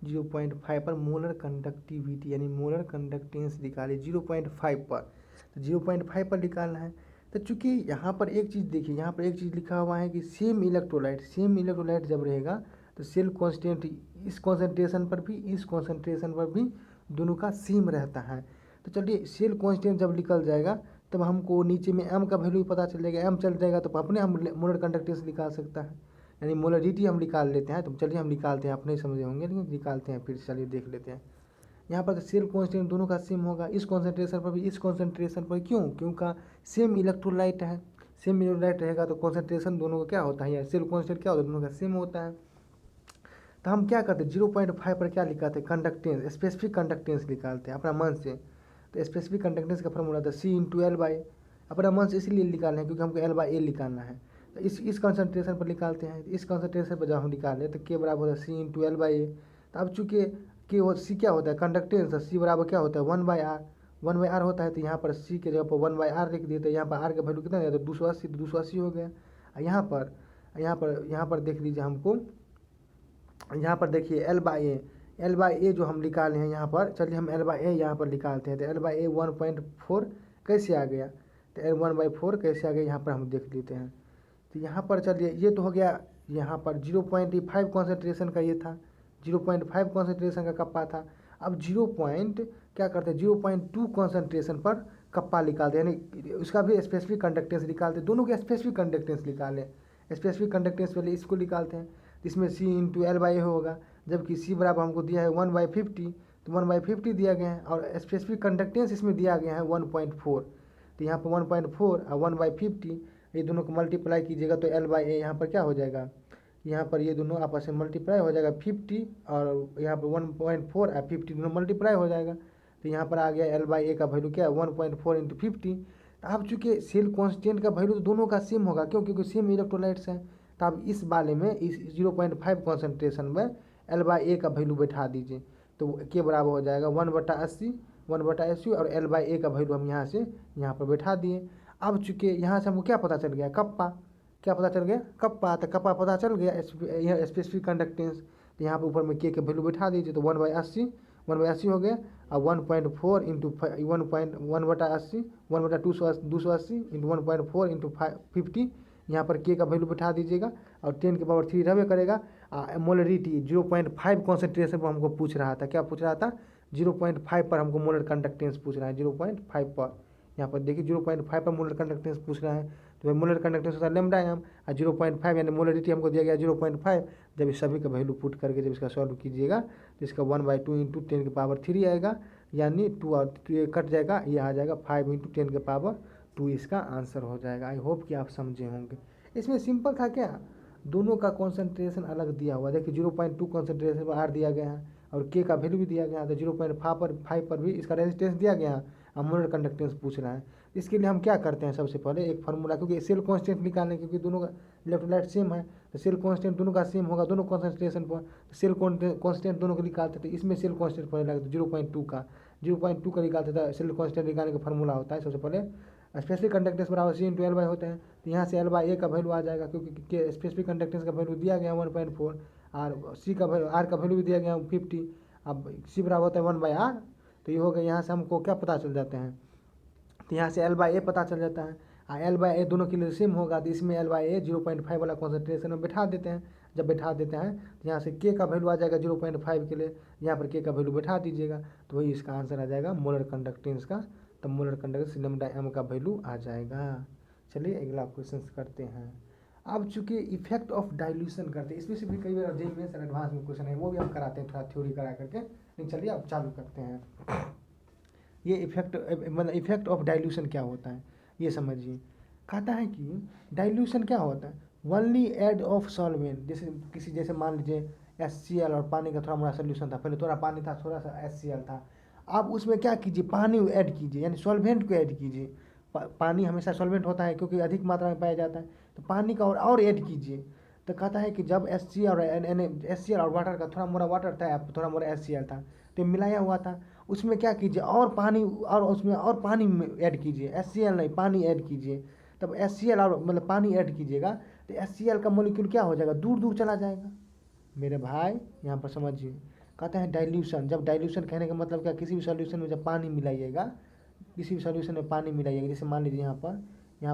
0.5 पर मोलर कंडक्टिविटी यानी मोलर कंडक्टेंस निकालिए 0.5 पर। तो 0.5 पर निकालना है। तो चूंकि यहाँ पर एक चीज़ देखिए, यहाँ पर एक चीज़ लिखा हुआ है कि सेम इलेक्ट्रोलाइट जब रहेगा तो सेल कॉन्स्टेंट इस कॉन्सेंट्रेशन पर भी इस कॉन्सेंट्रेशन पर भी दोनों का सेम रहता है। तो चलिए सेल कॉन्स्टेंट जब निकल जाएगा तब हमको नीचे में m का वैल्यू पता चल जाएगा, m चल जाएगा तो अपने हम मोलर कंडक्टेंस निकाल सकता है, यानी मोलरिटी हम निकाल लेते हैं। तो चलिए हम निकालते हैं, अपने समझे होंगे लेकिन निकालते हैं फिर, चलिए देख लेते हैं। यहाँ पर सेल कॉन्स्टेंट दोनों का सेम होगा, इस कॉन्सेंट्रेशन पर भी इस कॉन्सेंट्रेशन पर, क्यों? क्योंकि सेम इलेक्ट्रोलाइट है, सेम इलेक्ट्रोलाइट रहेगा तो कॉन्सेंट्रेशन दोनों का क्या होता है, या सेल कॉन्स्टेंट क्या होता है, दोनों का सेम होता है। तो हम क्या करते हैं 0.5 पर क्या लिखाते हैं, कंडक्टेंस, स्पेसिफिक कंडक्टेंस निकालते हैं अपना मन से। तो स्पेसिफिक कंडक्टेंस का फॉर्मूला था C×L/, अपना मन से इसलिए निकालना है क्योंकि हमको L/A निकालना है। तो इस कंसंट्रेशन पर निकालते हैं, इस कंसंट्रेशन पर जब हम निकालें तो K बराबर होता है C×L/A। तो अब चूँकि C क्या होता है कंडक्टेंस, C बराबर क्या होता है 1/R, 1/R होता है। तो यहाँ पर C के जगह पर 1/R लिख दिए, तो यहाँ पर R का वैल्यू कितना है, तो 280, तो 280 हो गया। यहाँ पर देख लीजिए, हमको यहाँ पर देखिए L/A जो हम निकाले हैं यहाँ पर, चलिए हम L/A यहाँ पर निकालते हैं। तो L/A 1.4 कैसे आ गया, तो L1/4 कैसे आ गया यहाँ पर हम देख लेते हैं। तो यहाँ पर चलिए ये तो हो गया, यहाँ पर 0.5 कॉन्सेंट्रेशन का ये था, 0.5 कॉन्सेंट्रेशन का कप्पा था। अब क्या करते हैं 0.2 कॉन्सेंट्रेशन पर कप्पा निकालते हैं, यानी उसका भी स्पेसिफिक कंडक्टेंस निकालते हैं, दोनों के स्पेसिफिक कंडक्टेंस निकालें। स्पेसिफिक कंडक्टेंस पहले इसको निकालते हैं, इसमें C×L/A होगा, जबकि C बराबर हमको दिया है 1/50, तो 1/50 दिया गया है और स्पेसिफिक कंडक्टेंस इसमें दिया गया है 1.4। तो यहाँ पर 1.4 और 1/50 ये दोनों को मल्टीप्लाई कीजिएगा तो L/A यहाँ पर क्या हो जाएगा, यहाँ पर ये दोनों आपस में मल्टीप्लाई हो जाएगा 50 और यहाँ पर 1.4 और 50 दोनों मल्टीप्लाई हो जाएगा। तो यहाँ पर आ गया L/A का वैल्यू क्या है 1.4 × 50। तो अब चूँकि सेल कॉन्स्टेंट का वैल्यू तो दोनों का सेम होगा, क्यों? क्योंकि सेम इलेक्ट्रोलाइट्स हैं। तो आप इस वाले में इस 0.5 कॉन्सेंट्रेशन में L/A का वैल्यू बैठा दीजिए, तो के बराबर हो जाएगा 1/80 और L/A का वैल्यू हम यहाँ पर बैठा दिए। अब चूँकि यहाँ से हमको क्या पता चल गया, कप्पा, क्या पता चल गया, कप्पा। तो कप्पा पता चल गया, यह स्पेसिफिक कंडक्टेंस। तो यहाँ पर ऊपर में के वैल्यू बैठा दीजिए, तो 1/80 हो गया और 1.4 इंटू 1/80 1/280 इंटू 1.4 इंटू 50, यहाँ पर के का वैल्यू बैठा दीजिएगा और 10 की पावर 3 रहबे करेगा। मोलरिटी 0.5 कॉन्सेंट्रेशन पर हमको पूछ रहा था, क्या पूछ रहा था, 0.5 पर हमको मोलर कंडक्टेंस पूछ रहा है, 0.5 पर। यहाँ पर देखिए 0.5 पर मोलर कंडक्टेंस पूछ रहा है, तो मोलर कंडक्टेंस होता है λm और 0.5 यानी मोलरिटी हमको दिया गया 0.5। जब इस सभी का वैल्यू पुट करके जब इसका सॉल्व कीजिएगा तो इसका 1/2 इंटू 10 की पावर 3 आएगा, यानी 2 और 2 कट जाएगा, ये आ जाएगा 5 इंटू 10 की पावर 2 इसका आंसर हो जाएगा। आई होप कि आप समझे होंगे। इसमें सिंपल था क्या, दोनों का कॉन्सेंट्रेशन अलग दिया हुआ, देखिए 0.2 कॉन्सेंट्रेशन पर R दिया गया है और के का वैल्यू भी दिया गया है, तो 0.5 पर भी इसका रेजिस्टेंस दिया गया है, अब मोलर कंडक्टेंस पूछ रहा है। इसके लिए हम क्या करते हैं, सबसे पहले एक फार्मूला, क्योंकि सेल कांस्टेंट निकालने, क्योंकि दोनों का इलेक्ट्रोलाइट सेम है तो सेल कांस्टेंट दोनों का सेम होगा, दोनों कॉन्सेंट्रेशन पर तो सेल कांस्टेंट दोनों को निकालते थे। इसमें सेल कांस्टेंट पहले लगता है 0.2 का निकालते थे। सेल कांस्टेंट निकालने का फार्मूला होता है सबसे पहले स्पेसिफिक कंडक्टेंस बराबर C×L/A होते हैं। तो यहाँ से L/A का वैल्यू आ जाएगा, क्योंकि स्पेसिफिक कंडक्टेंस का वैल्यू दिया गया 1.4 और C का वैल्यू R का वैल्यू भी दिया गया 50। अब C बराबर होता है 1/R, तो ये हो गया। यहाँ से हमको क्या पता चल जाते हैं, तो यहाँ से L/A पता चल जाता है और L/A दोनों के लिए सेम होगा, तो इसमें L/A 0.5 वाला कॉन्सेंट्रेशन में बैठा देते हैं। जब बैठा देते हैं तो यहाँ से K का वैल्यू आ जाएगा 0.5 के लिए, यहाँ पर K का वैल्यू बैठा दीजिएगा, तो वही इसका आंसर आ जाएगा मोलर कंडक्टेंस का। तब मोलर कंडक्टेंस λm का वैल्यू आ जाएगा। चलिए अगला क्वेश्चन करते हैं। अब चूंकि इफेक्ट ऑफ डाइल्यूशन करते हैं, इसमें से भी कई बार जेई में एडवांस में क्वेश्चन है, वो भी हम कराते हैं थोड़ा थ्योरी करा करके। लेकिन चलिए अब चालू करते हैं। ये इफेक्ट ऑफ डाइल्यूशन क्या होता है ये समझिए। कहता है कि डाइल्यूशन क्या होता है, ओनली एड ऑफ सॉल्वेंट, जैसे मान लीजिए HCl और पानी का थोड़ा मोड़ा सोल्यूशन था, पहले थोड़ा पानी था थोड़ा सा HCl था, आप उसमें क्या कीजिए पानी ऐड कीजिए, यानी सॉल्वेंट को ऐड कीजिए। पानी हमेशा सॉल्वेंट होता है क्योंकि अधिक मात्रा में पाया जाता है, तो पानी का और ऐड कीजिए। तो कहता है कि जब HCl और वाटर का थोड़ा मोड़ा वाटर था, थोड़ा मोड़ा HCl था, तो मिलाया हुआ था, उसमें क्या कीजिए और पानी और उसमें और पानी ऐड कीजिए, HCl नहीं पानी ऐड कीजिए। तब HCl और मतलब पानी ऐड कीजिएगा तो HCl का मॉलिक्यूल क्या हो जाएगा, दूर दूर चला जाएगा। मेरे भाई यहाँ पर समझिए, कहते हैं डाइल्यूशन। जब डाइल्यूशन कहने का मतलब क्या, किसी भी सॉल्यूशन में जब पानी मिलाइएगा, किसी भी सॉल्यूशन में पानी मिलाइएगा, जैसे मान लीजिए यहाँ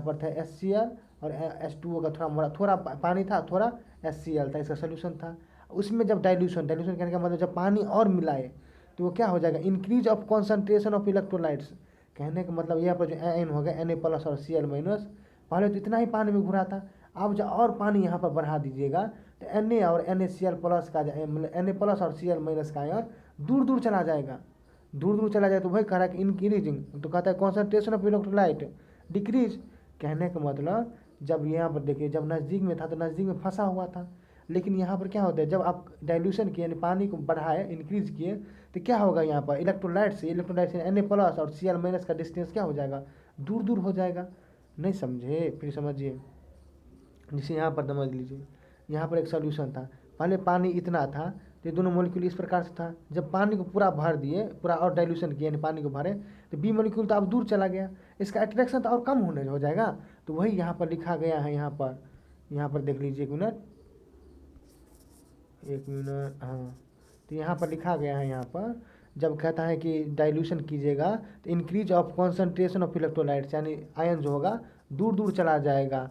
पर था HCl और H2O का थोड़ा पानी था, थोड़ा HCl था, इसका सोल्यूशन था। उसमें जब डाइल्यूशन कहने का मतलब जब पानी और मिलाए तो वो क्या हो जाएगा, increase of concentration of electrolytes. कहने का मतलब यहाँ पर जो N हो गया Na प्लस और Cl माइनस, पहले तो इतना ही पानी में घुरा था, अब जब और पानी यहाँ पर बढ़ा दीजिएगा तो Na और NaCl प्लस का मतलब Na प्लस और Cl माइनस का आयन दूर दूर चला जाएगा, दूर दूर चला जाए। तो वही कह रहा है कि इंक्रीजिंग, तो कहता है कॉन्सेंट्रेशन ऑफ इलेक्ट्रोलाइट डिक्रीज। कहने का मतलब जब यहाँ पर देखिए, जब नज़दीक में था तो नज़दीक में फंसा हुआ था, लेकिन यहाँ पर क्या होता है, जब आप डाइल्यूशन किए यानी पानी को बढ़ाए, इंक्रीज किए, तो क्या होगा, यहाँ पर इलेक्ट्रोलाइट से Na प्लस और Cl माइनस का डिस्टेंस क्या हो जाएगा, दूर दूर हो जाएगा। नहीं समझे, फिर समझिए। जैसे यहाँ पर समझ लीजिए, यहाँ पर एक सॉल्यूशन था, पहले पानी इतना था तो ये दोनों मॉलिक्यूल इस प्रकार से था। जब पानी को पूरा भर दिए, पूरा और डाइल्यूशन किए यानी पानी को भरे, तो बी मॉलिक्यूल तो अब दूर चला गया, इसका अट्रैक्शन तो और कम होने हो जाएगा। तो वही यहाँ पर लिखा गया है, यहाँ पर देख लीजिए, एक मिनट हाँ, तो यहाँ पर लिखा गया है, यहाँ पर जब कहता है कि डाइल्यूशन कीजिएगा तो increase of concentration of electrolytes, यानी आयन जो होगा दूर दूर चला जाएगा।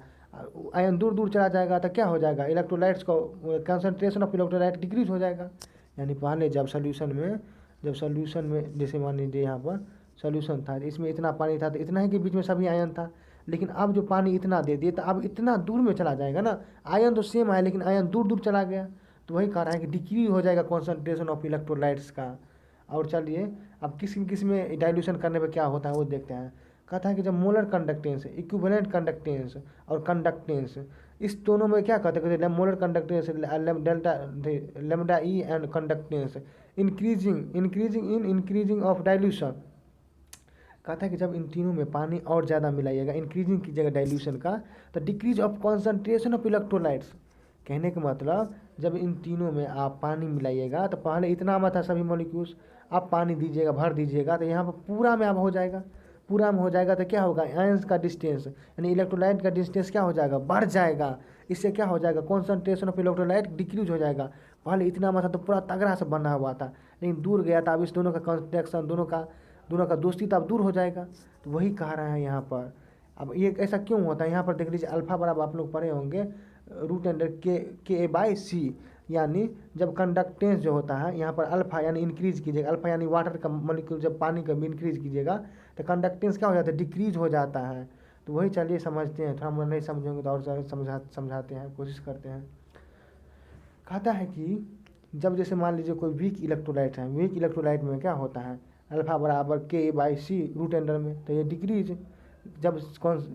आयन दूर दूर चला जाएगा तो क्या हो जाएगा, इलेक्ट्रोलाइट्स को कंसंट्रेशन ऑफ इलेक्ट्रोलाइट डिक्रीज हो जाएगा। यानी पहले जब सॉल्यूशन में जैसे मान लीजिए यहाँ पर सॉल्यूशन था, इसमें इतना पानी था तो इतना ही के बीच में सभी आयन था, लेकिन अब जो पानी इतना दे दिए तो अब इतना दूर में चला जाएगा ना, आयन तो सेम है लेकिन आयन दूर दूर चला गया। तो वही कह रहा है कि डिक्रीज हो जाएगा कॉन्सेंट्रेशन ऑफ इलेक्ट्रोलाइट्स का। और चलिए अब किस में डाइल्यूशन करने पे क्या होता है वो देखते हैं। कहता है कि जब मोलर कंडक्टेंस, इक्विवेलेंट कंडक्टेंस और कंडक्टेंस, इस दोनों में क्या कहते हैं, molar conductance delta lambda E and conductance increasing of dilution. कहता है कि जब इन तीनों में पानी और ज़्यादा मिलाइएगा, इंक्रीजिंग कीजिएगा डाइल्यूशन का, तो decrease of concentration of electrolytes. कहने का मतलब जब इन तीनों में आप पानी मिलाइएगा तो पहले इतना में था सभी मॉलिक्यूल्स, आप पानी दीजिएगा, भर दीजिएगा तो यहाँ पर पूरा में अब हो जाएगा, पूरा में हो जाएगा तो क्या होगा, आयंस का डिस्टेंस यानी इलेक्ट्रोलाइट का डिस्टेंस क्या हो जाएगा, बढ़ जाएगा। इससे क्या हो जाएगा, कॉन्सेंट्रेशन ऑफ इलेक्ट्रोलाइट डिक्रीज हो जाएगा। पहले इतना में था तो पूरा तगड़ा से बना हुआ था, लेकिन दूर गया था, अब इस दोनों का कॉन्ट्रैक्शन, दोनों का दोस्ती तो अब दूर हो जाएगा। तो वही कह रहे हैं यहाँ पर। अब ये ऐसा क्यों होता है, यहाँ पर देख लीजिए, अल्फा बराबर आप लोग पढ़े होंगे √K/C, यानी जब कंडक्टेंस जो होता है यहाँ पर अल्फा यानी इंक्रीज कीजिएगा, अल्फा यानी वाटर का मॉलिक्यूल, जब पानी का भी इंक्रीज कीजिएगा तो कंडक्टेंस क्या हो जाता है, डिक्रीज हो जाता है। तो वही चलिए समझते हैं, थोड़ा नहीं समझेंगे तो और समझाते हैं, कोशिश करते हैं। कहता है कि जब जैसे मान लीजिए कोई वीक इलेक्ट्रोलाइट है, वीक इलेक्ट्रोलाइट में क्या होता है, अल्फा बराबर K/C √, में तो ये डिक्रीज, जब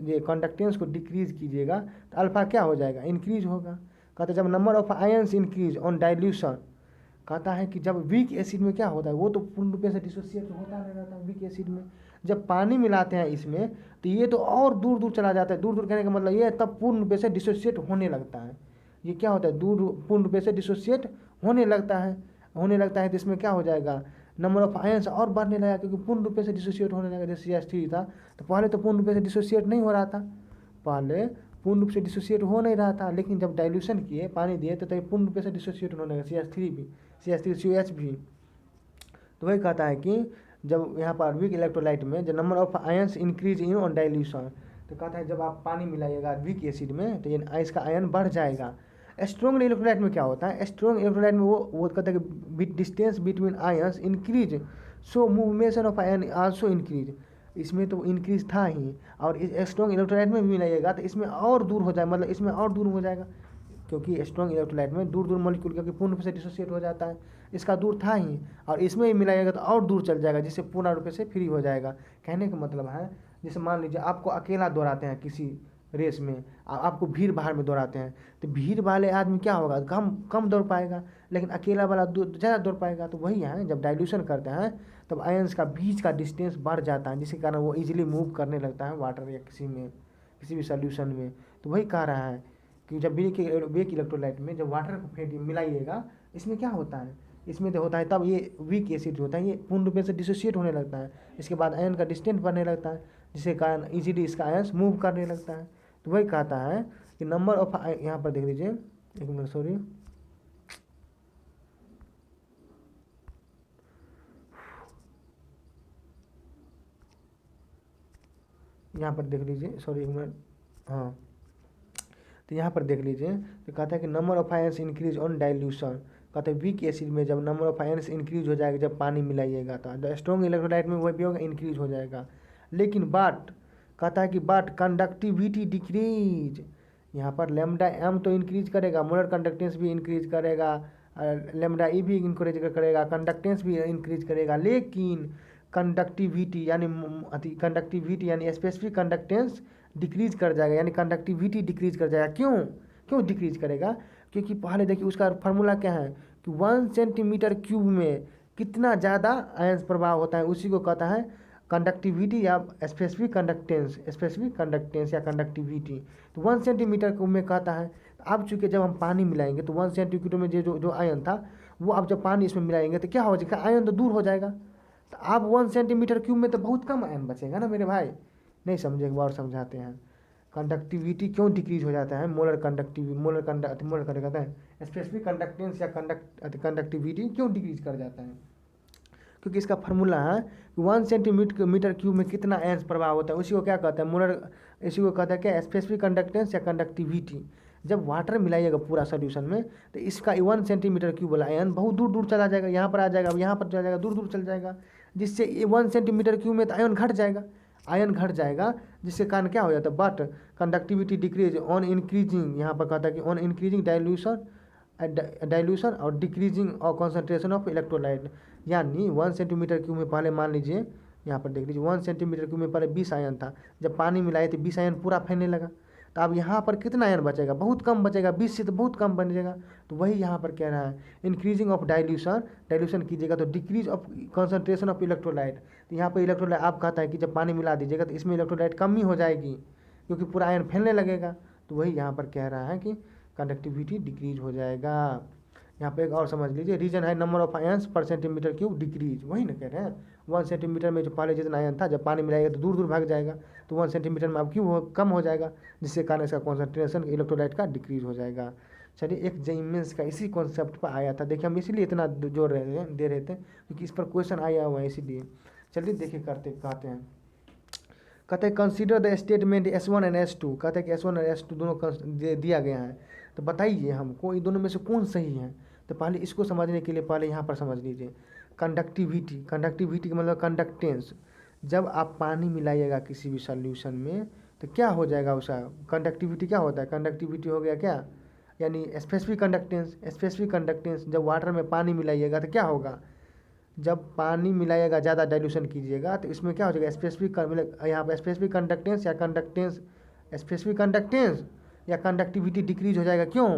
ये कंडक्टेंस को डिक्रीज कीजिएगा तो अल्फा क्या हो जाएगा, इंक्रीज होगा। कहता है जब number of ions increase on dilution, कहता है कि जब वीक एसिड में क्या होता है, वो तो पूर्ण रूप से डिसोसिएट होता नहीं रहता वीक एसिड में, जब पानी मिलाते हैं इसमें तो ये तो और दूर दूर चला जाता है। दूर दूर कहने का मतलब ये तब पूर्ण रूप से डिसोसिएट होने लगता है। ये क्या होता है, पूर्ण रूप से डिसोसिएट होने लगता है तो इसमें क्या हो जाएगा, नंबर ऑफ आयंस और बढ़ने लगा, क्योंकि पूर्ण रूप से डिसोसिएट होने लगा। जैसे CH3 था तो पहले तो पूर्ण रूप से डिसोसिएट नहीं हो रहा था, पहले पूर्ण रूप से डिसोसिएट हो नहीं रहा था, लेकिन जब डाइल्यूशन किए, पानी दिए तो पूर्ण रूप से डिसोसिएट होने लगा, CH3COH भी। तो वही कहता है कि जब यहाँ पर वीक इलेक्ट्रोलाइट में जब number of ions increase in on dilution, तो कहता है जब आप पानी मिलाइएगा वीक एसिड में तो ये इसका आयन बढ़ जाएगा। स्ट्रॉन्ग इलेक्ट्रोलाइट में क्या होता है, स्ट्रॉन्ग इलेक्ट्रोलाइट में वो कहते हैं कि distance between ions increase, so मूवमेशन ऑफ आयन आल्सो इंक्रीज। इसमें तो इंक्रीज था ही, और स्ट्रॉन्ग इलेक्ट्रोलाइट में भी मिलाइएगा तो इसमें और दूर हो जाए, मतलब इसमें और दूर हो जाएगा, क्योंकि स्ट्रॉन्ग इलेक्ट्रोलाइट में दूर दूर मॉलिक्यूल क्योंकि पूर्ण रूप से डिसोसिएट हो जाता है, इसका दूर था ही, और इसमें भी मिलाइएगा तो और दूर चल जाएगा, जिससे पूर्ण रूप से फ्री हो जाएगा। कहने का मतलब है, जैसे मान लीजिए आपको अकेला दौड़ाते हैं किसी रेस में, आपको भीड़ भाड़ में दौड़ाते हैं, तो भीड़ वाले आदमी क्या होगा, कम दौड़ पाएगा, लेकिन अकेला वाला ज़्यादा दौड़ पाएगा। तो वही है, जब डाइल्यूशन करते हैं तब आयंस का बीच का डिस्टेंस बढ़ जाता है, जिसके कारण वो इजीली मूव करने लगता है वाटर या किसी भी सॉल्यूशन में। तो वही कह रहा है कि जब वीक इलेक्ट्रोलाइट में जब वाटर को फेंट मिलाइएगा, इसमें क्या होता है, इसमें तो होता है तब ये वीक एसिड होता है, ये पूर्ण रूप से डिसोसिएट होने लगता है, इसके बाद आयन का डिस्टेंस बढ़ने लगता है, जिसके कारण इजीली इसका आयंस मूव करने लगता है। तो वही कहता है कि नंबर ऑफ, यहाँ पर देख लीजिए, एक मिनट सॉरी, यहाँ पर देख लीजिए, सॉरी एक मिनट, हाँ, तो यहाँ पर देख लीजिए, तो कहता है कि number of ions increase on dilution. कहते हैं वीक एसिड में जब नंबर ऑफ आयंस इंक्रीज हो जाएगा जब पानी मिलाइएगा, तो स्ट्रॉन्ग इलेक्ट्रोलाइट में वही भी होगा, इंक्रीज हो जाएगा। लेकिन बाट कहता है कि बाट कंडक्टिविटी डिक्रीज, यहाँ पर लेमडा एम तो इंक्रीज करेगा, मोलर कंडक्टेंस भी इंक्रीज करेगा, लेमडा ई भी इंक्रीज करेगा, कंडक्टेंस भी इंक्रीज करेगा, लेकिन कंडक्टिविटी यानी स्पेसिफिक कंडक्टेंस डिक्रीज कर जाएगा, यानी कंडक्टिविटी डिक्रीज कर जाएगा। क्यों डिक्रीज करेगा? क्योंकि पहले देखिए उसका फार्मूला क्या है कि 1 सेंटीमीटर क्यूब में कितना ज़्यादा आयंस प्रभाव होता है, उसी को कहता है कंडक्टिविटी या स्पेसिफिक कंडक्टेंस या कंडक्टिविटी। तो 1 सेंटीमीटर क्यूब में कहता है। अब चूँकि जब हम पानी मिलाएंगे तो 1 सेंटीमीटर में जो आयन था वो अब जब पानी इसमें मिलाएंगे तो क्या हो जाएगा, आयन तो दूर हो जाएगा। तो अब 1 सेंटीमीटर क्यूब में तो बहुत कम आयन बचेगा ना मेरे भाई। नहीं समझे, एक बार समझाते हैं। कंडक्टिविटी क्यों डिक्रीज हो जाता है, मोलर कहते हैं स्पेसिफिक कंडक्टेंस या कंडक्टिविटी क्यों डिक्रीज कर जाता है? क्योंकि इसका फार्मूला है कि 1 सेंटीमीटर क्यूब में कितना आयंस प्रभाव होता है, उसी को क्या कहते हैं, मोलर, इसी को कहता है क्या, स्पेसिफिक कंडक्टेंस या कंडक्टिविटी। जब वाटर मिलाइएगा पूरा सोल्यूशन में तो इसका 1 सेंटीमीटर क्यूब वाला आयन बहुत दूर दूर चला जाएगा, यहाँ पर आ जाएगा, यहाँ पर चला जाएगा, दूर दूर चल जाएगा, जिससे 1 सेंटीमीटर क्यूब में तो आयन घट जाएगा, जिसके कारण क्या हो जाता है, but conductivity decrease on increasing, यहाँ पर कहता है कि ऑन इंक्रीजिंग डाइल्यूशन और डिक्रीजिंग और कॉन्सेंट्रेशन ऑफ इलेक्ट्रोलाइट। यानी 1 सेंटीमीटर क्यूब में पहले मान लीजिए, यहाँ पर देख लीजिए, 1 सेंटीमीटर क्यूब में पहले 20 आयन था, जब पानी मिलाए तो 20 आयन पूरा फैलने लगा। तो अब यहाँ पर कितना आयन बचेगा, बहुत कम बचेगा, 20 से तो बहुत कम बनेगा। तो वही यहाँ पर कह रहा है इंक्रीजिंग ऑफ डाइल्यूशन कीजिएगा तो decrease of concentration of electrolyte. तो यहाँ पर इलेक्ट्रोलाइट आप कहता है कि जब पानी मिला दीजिएगा तो इसमें इलेक्ट्रोलाइट कम ही हो जाएगी, क्योंकि पूरा आयन फैलने लगेगा। तो वही यहाँ पर कह रहा है कि कंडक्टिविटी डिक्रीज हो जाएगा। यहाँ पे एक और समझ लीजिए, रीजन है नंबर ऑफ आयंस पर सेंटीमीटर क्यूब डिक्रीज, वही ना कह रहे हैं। 1 सेंटीमीटर में जो पहले जितना आयन था जब पानी मिलाएगा तो दूर दूर भाग जाएगा, तो 1 सेंटीमीटर में अब क्यूब कम हो जाएगा, जिसके कारण इसका कॉन्सेंट्रेशन इलेक्ट्रोलाइट का डिक्रीज हो जाएगा। चलिए, एक जेईमेंस का इसी कॉन्सेप्ट पर आया था, देखिए हम इसीलिए इतना जोर दे रहे थे क्योंकि इस पर क्वेश्चन आया हुआ है इसीलिए। चलिए देखिए कहते हैं consider the statement S1 and S2। कहते हैं कि S1 और S2 दोनों दिया गया है, तो बताइए हमको इन दोनों में से कौन सही है। तो पहले इसको समझने के लिए पहले यहाँ पर समझ लीजिए कंडक्टिविटी का मतलब कंडक्टेंस। जब आप पानी मिलाइएगा किसी भी सॉल्यूशन में तो क्या हो जाएगा, उसका कंडक्टिविटी क्या होता है, कंडक्टिविटी हो गया क्या, यानी स्पेसिफिक कंडक्टेंस। जब वाटर में पानी मिलाइएगा तो क्या होगा, जब पानी मिलाइएगा, ज़्यादा डाइल्यूशन कीजिएगा तो इसमें क्या हो जाएगा, यहाँ पर स्पेसिफिक कंडक्टेंस या कंडक्टिविटी डिक्रीज हो जाएगा। क्यों?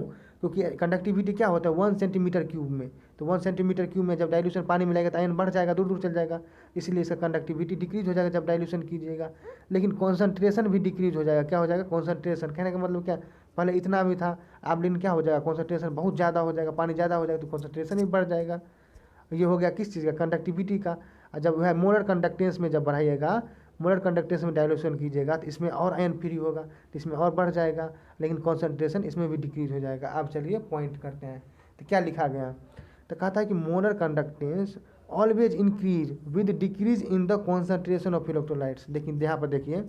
क्योंकि कंडक्टिविटी क्या होता है 1 सेंटीमीटर क्यूब में, तो 1 सेंटीमीटर क्यूब में जब डाइल्यूशन पानी मिलाएगा तो आयन बढ़ जाएगा, दूर दूर चल जाएगा, इसलिए इसका कंडक्टिविटी डिक्रीज हो जाएगा जब डाइल्यूशन कीजिएगा। लेकिन कॉन्सेंट्रेशन भी डिक्रीज हो जाएगा। क्या हो जाएगा, कॉन्सेंट्रेशन, कहने का मतलब क्या, पहले इतना भी था अब लेकिन क्या हो जाएगा, कॉन्सेंट्रेशन बहुत ज़्यादा हो जाएगा, पानी ज़्यादा हो जाएगा तो कॉन्सेंट्रेशन भी बढ़ जाएगा। ये हो गया किस चीज़ का, कंडक्टिविटी का। जब वह मोलर कंडक्टेंस में जब बढ़ाइएगा, मोलर कंडक्टेंस में डाइल्यूशन कीजिएगा तो इसमें और आयन फ्री होगा तो इसमें और बढ़ जाएगा, लेकिन कॉन्सेंट्रेशन इसमें भी डिक्रीज हो जाएगा। अब चलिए पॉइंट करते हैं, तो क्या लिखा गया, तो कहता है कि molar conductance always increase with decrease in the concentration of electrolytes. लेकिन यहाँ पर देखिए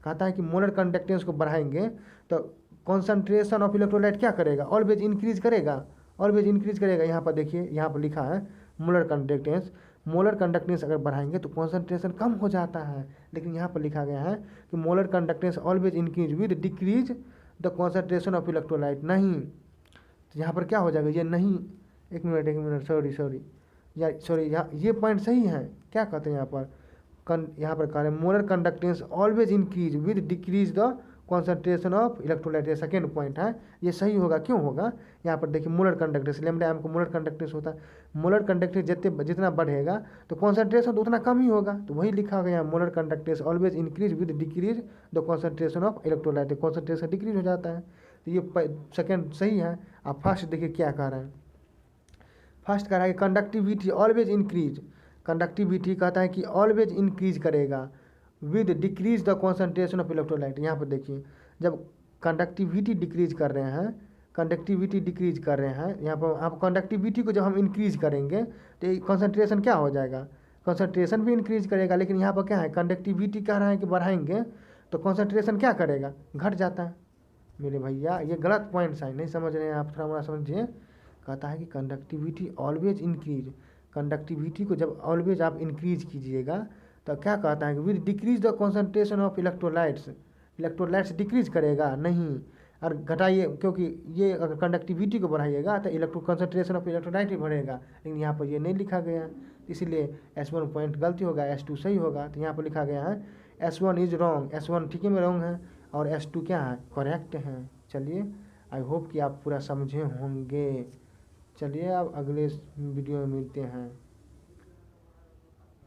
कहता है कि मोलर कंडक्टेंस को बढ़ाएंगे तो कॉन्सेंट्रेशन ऑफ इलेक्ट्रोलाइट क्या करेगा, ऑलवेज इंक्रीज करेगा। यहाँ पर देखिए, यहाँ पर लिखा है मोलर कंडक्टेंस अगर बढ़ाएंगे तो कॉन्सेंट्रेशन कम हो जाता है, लेकिन यहाँ पर लिखा गया है कि molar conductance always increase with decrease the concentration of electrolyte. नहीं, तो यहाँ पर क्या हो जाएगा, ये नहीं, एक मिनट सॉरी यहाँ ये पॉइंट सही है। क्या कहते हैं यहाँ पर कह रहे हैं molar conductance always increase with decrease the concentration of electrolyte, ये सेकेंड पॉइंट है, ये सही होगा। क्यों होगा, यहाँ पर देखिए मोलर कंडक्टेंस, लेमडा एम को मोलर कंडक्टेंस होता है, मोलर कंडक्टेंस जितना बढ़ेगा तो कॉन्सेंट्रेशन तो उतना कम ही होगा। तो वही लिखा गया molar conductance always increase with decrease the concentration of electrolyte, concentration decrease हो जाता है। तो ये सेकेंड सही है। आप फर्स्ट देखिए क्या कह रहे हैं, फर्स्ट कह रहा है कंडक्टिविटी ऑलवेज इंक्रीज, कंडक्टिविटी कहता है कि ऑलवेज इंक्रीज करेगा with decrease the concentration of electrolyte. यहाँ पर देखिए जब कंडक्टिविटी डिक्रीज कर रहे हैं, कंडक्टिविटी डिक्रीज कर रहे हैं, यहाँ पर आप कंडक्टिविटी को जब हम इंक्रीज करेंगे तो कंसंट्रेशन क्या हो जाएगा, कंसंट्रेशन भी इंक्रीज करेगा। लेकिन यहाँ पर क्या है, कंडक्टिविटी कह रहा है कि बढ़ाएंगे तो कंसंट्रेशन क्या करेगा, घट जाता है। मेरे भैया ये गलत पॉइंट्स हैं, नहीं समझ रहे हैं आप, थोड़ा मोड़ा समझिए। कहता है कि कंडक्टिविटी ऑलवेज इंक्रीज, कंडक्टिविटी को जब ऑलवेज आप इंक्रीज कीजिएगा तो क्या कहता है कि with decrease the concentration of electrolytes, electrolytes decrease करेगा नहीं, और घटाइए, क्योंकि ये अगर कंडक्टिविटी को बढ़ाइएगा तो इलेक्ट्रो कंसंट्रेशन ऑफ इलेक्ट्रोलाइट भी बढ़ेगा, लेकिन यहाँ पर ये नहीं लिखा गया, इसलिए S1 पॉइंट गलती होगा, S2 सही होगा। तो यहाँ पर लिखा गया है S1 इज रॉन्ग, S1 ठीक है में रॉन्ग है और S2 क्या है, करेक्ट है। चलिए आई होप कि आप पूरा समझे होंगे। चलिए अब अगले वीडियो में मिलते हैं।